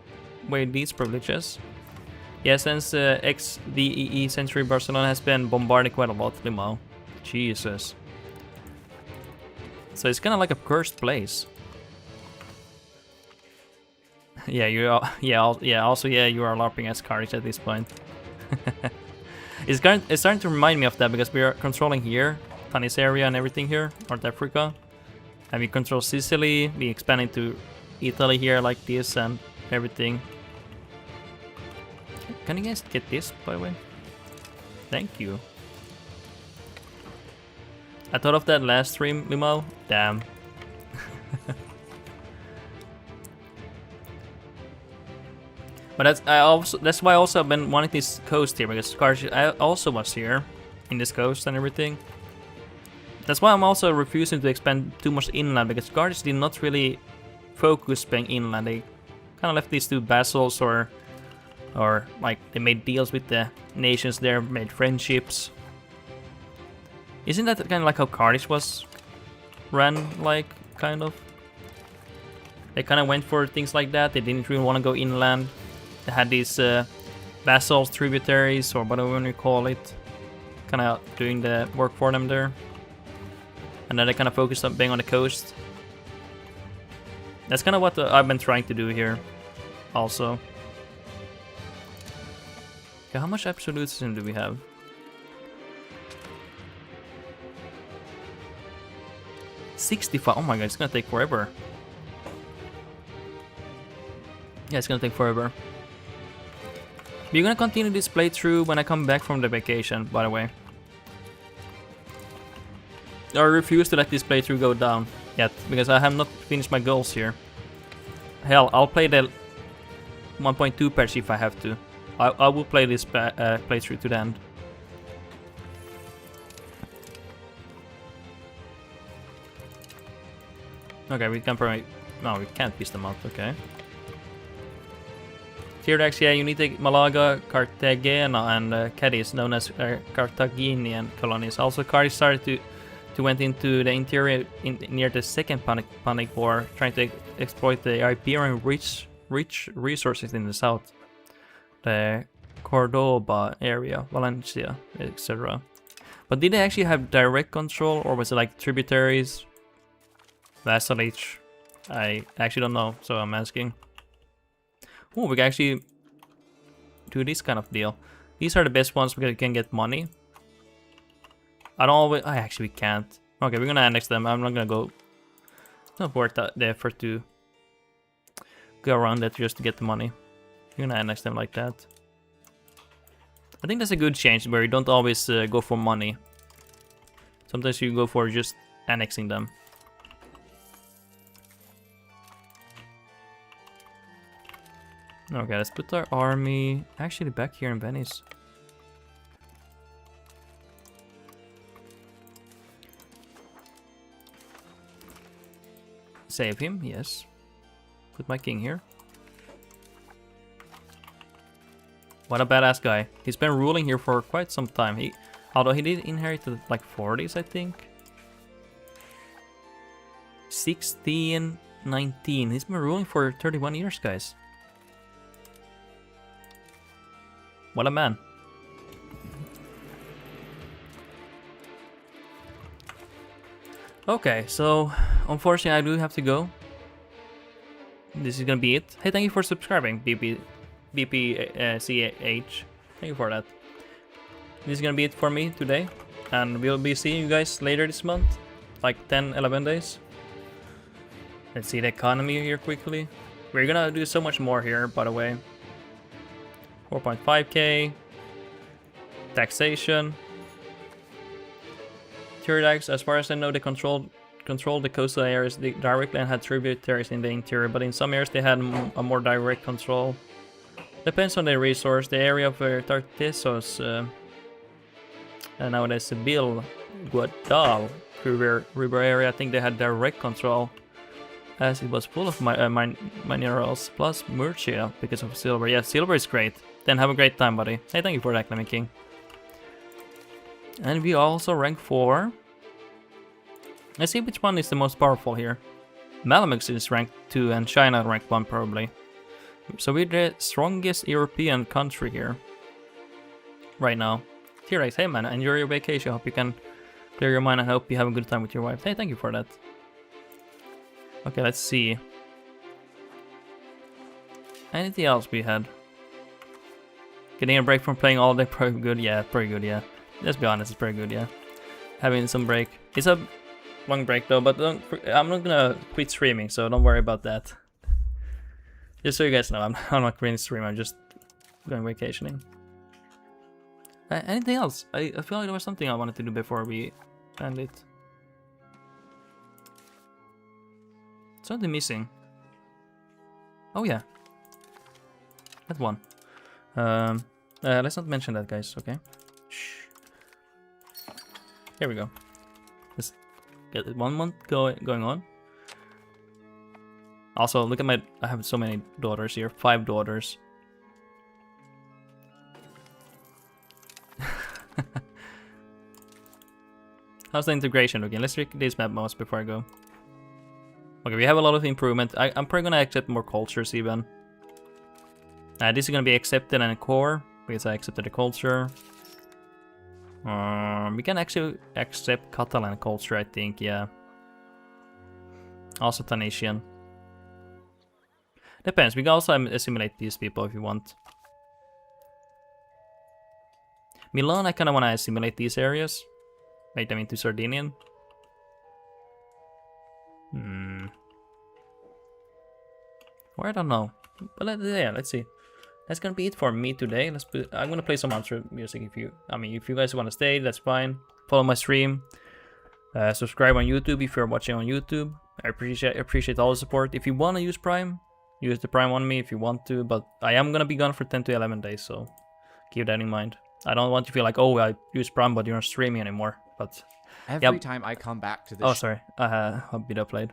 away these privileges. Yeah, since ex-DEE century, Barcelona has been bombarded quite a lot, Limao. Jesus. So it's kind of like a cursed place. Yeah, you are. Yeah. Also, yeah, you are LARPing as Cardiff at this point. It's starting to remind me of that because we are controlling here, Tanis area and everything here, North Africa, and we control Sicily. We expand into Italy here like this and everything. Can you guys get this, by the way? Thank you. I thought of that last stream, Limao. Damn. But that's why I also have been wanting this coast here, because I also was here in this coast and everything. That's why I'm also refusing to expand too much inland, because Guardians did not really focus being inland. They kind of left these two vassals, or like they made deals with the nations there, made friendships. Isn't that kind of like how Cardiff was ran, like, kind of? They kind of went for things like that. They didn't really want to go inland. They had these vassals, tributaries, or whatever you call it, kind of doing the work for them there. And then they kind of focused on being on the coast. That's kind of what I've been trying to do here, also. Okay, how much absolutism do we have? $65. Oh my god, it's gonna take forever. Yeah, it's gonna take forever. We're gonna continue this playthrough when I come back from the vacation, by the way. I refuse to let this playthrough go down yet, because I have not finished my goals here. Hell, I'll play the 1.2 patch if I have to. I will play this playthrough to the end. Okay, we can probably... No, we can't piece them out, okay. Tierdex, yeah, you need to take Malaga, Cartagena, and Cadiz, known as Carthaginian colonies. Also, Cardiff started to went into the interior near the Second Punic War, trying to exploit the Iberian rich resources in the south. The Cordoba area, Valencia, etc. But did they actually have direct control, or was it like tributaries? Vassalage? I actually don't know, so I'm asking. Oh, we can actually do this kind of deal. These are the best ones because we can get money. I don't always... I actually can't. Okay, we're gonna annex them. I'm not gonna go... It's not worth the effort to go around that just to get the money. We're gonna annex them like that. I think that's a good change where you don't always go for money. Sometimes you go for just annexing them. Okay, let's put our army actually back here in Venice. Save him, yes. Put my king here. What a badass guy. He's been ruling here for quite some time. Although he did inherit the, like 40s, I think. 1619. He's been ruling for 31 years, guys. What a man. Okay, so unfortunately I do have to go. This is gonna be it. Hey, thank you for subscribing, BPCH. Thank you for that. This is gonna be it for me today. And we'll be seeing you guys later this month. Like 10-11 days. Let's see the economy here quickly. We're gonna do so much more here, by the way. 4.5k. Taxation. Turidax, as far as I know, they controlled the coastal areas directly and had tributaries in the interior, but in some areas they had a more direct control. Depends on the resource. The area of Tartessos, and nowadays Bill, Guadal, river area, I think they had direct control, as it was full of minerals, plus Murcia because of silver. Yeah, silver is great. Then have a great time, buddy. Hey, thank you for that, Clement King. And we also rank 4. Let's see which one is the most powerful here. Malamux is ranked 2 and China ranked 1 probably. So we're the strongest European country here. Right now. T-Rex, hey man, enjoy your vacation. Hope you can clear your mind and hope you have a good time with your wife. Hey, thank you for that. Okay, let's see. Anything else we had? Getting a break from playing all day, pretty good, yeah, pretty good, yeah. Let's be honest, it's pretty good, yeah. Having some break. It's a long break though, but I'm not gonna quit streaming, so don't worry about that. Just so you guys know, I'm not quitting streaming, I'm just going vacationing. Anything else? I feel like there was something I wanted to do before we end it. Something missing. Oh yeah. That one. Let's not mention that, guys, okay? Shh. Here we go. Let's get 1 month going on. Also, look at my... I have so many daughters here. 5 daughters. How's the integration looking? Let's check these map modes before I go. Okay, we have a lot of improvement. I'm probably gonna accept more cultures even. This is gonna be accepted in a core because I accepted the culture. We can actually accept Catalan culture, I think, yeah. Also Tunisian. Depends, we can also assimilate these people if you want. Milan, I kinda wanna assimilate these areas. Make them into Sardinian. Or I don't know. But yeah, let's see. That's gonna be it for me today. I'm gonna play some outro music if you guys wanna stay, that's fine. Follow my stream. Subscribe on YouTube if you're watching on YouTube. I appreciate all the support. If you wanna use Prime, use the Prime on me if you want to, but I am gonna be gone for 10 to 11 days, so keep that in mind. I don't want you to feel like, oh, I use Prime but you're not streaming anymore. But every time I come back to this. Oh, sorry. A bit played.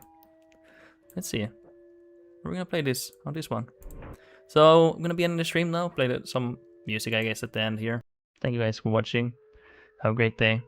Let's see. We're gonna play this on this one. So I'm gonna be ending the stream now. Play some music, I guess, at the end here. Thank you guys for watching. Have a great day.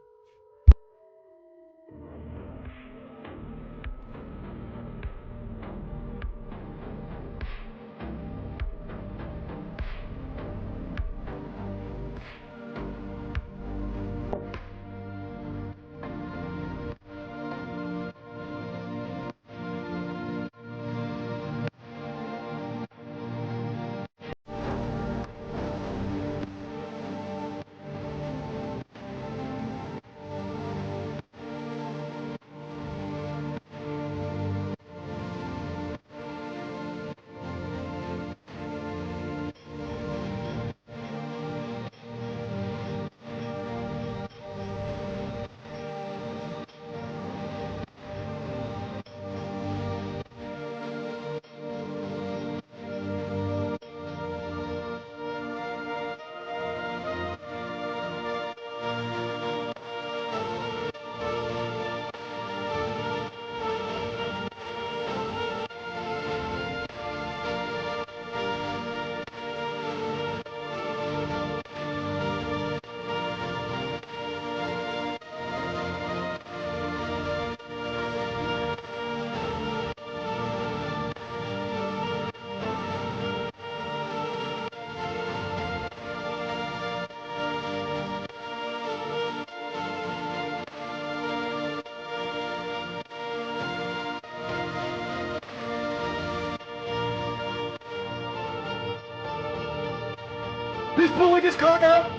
Who's pulling his cart out?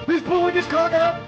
Who's pulling his cart out?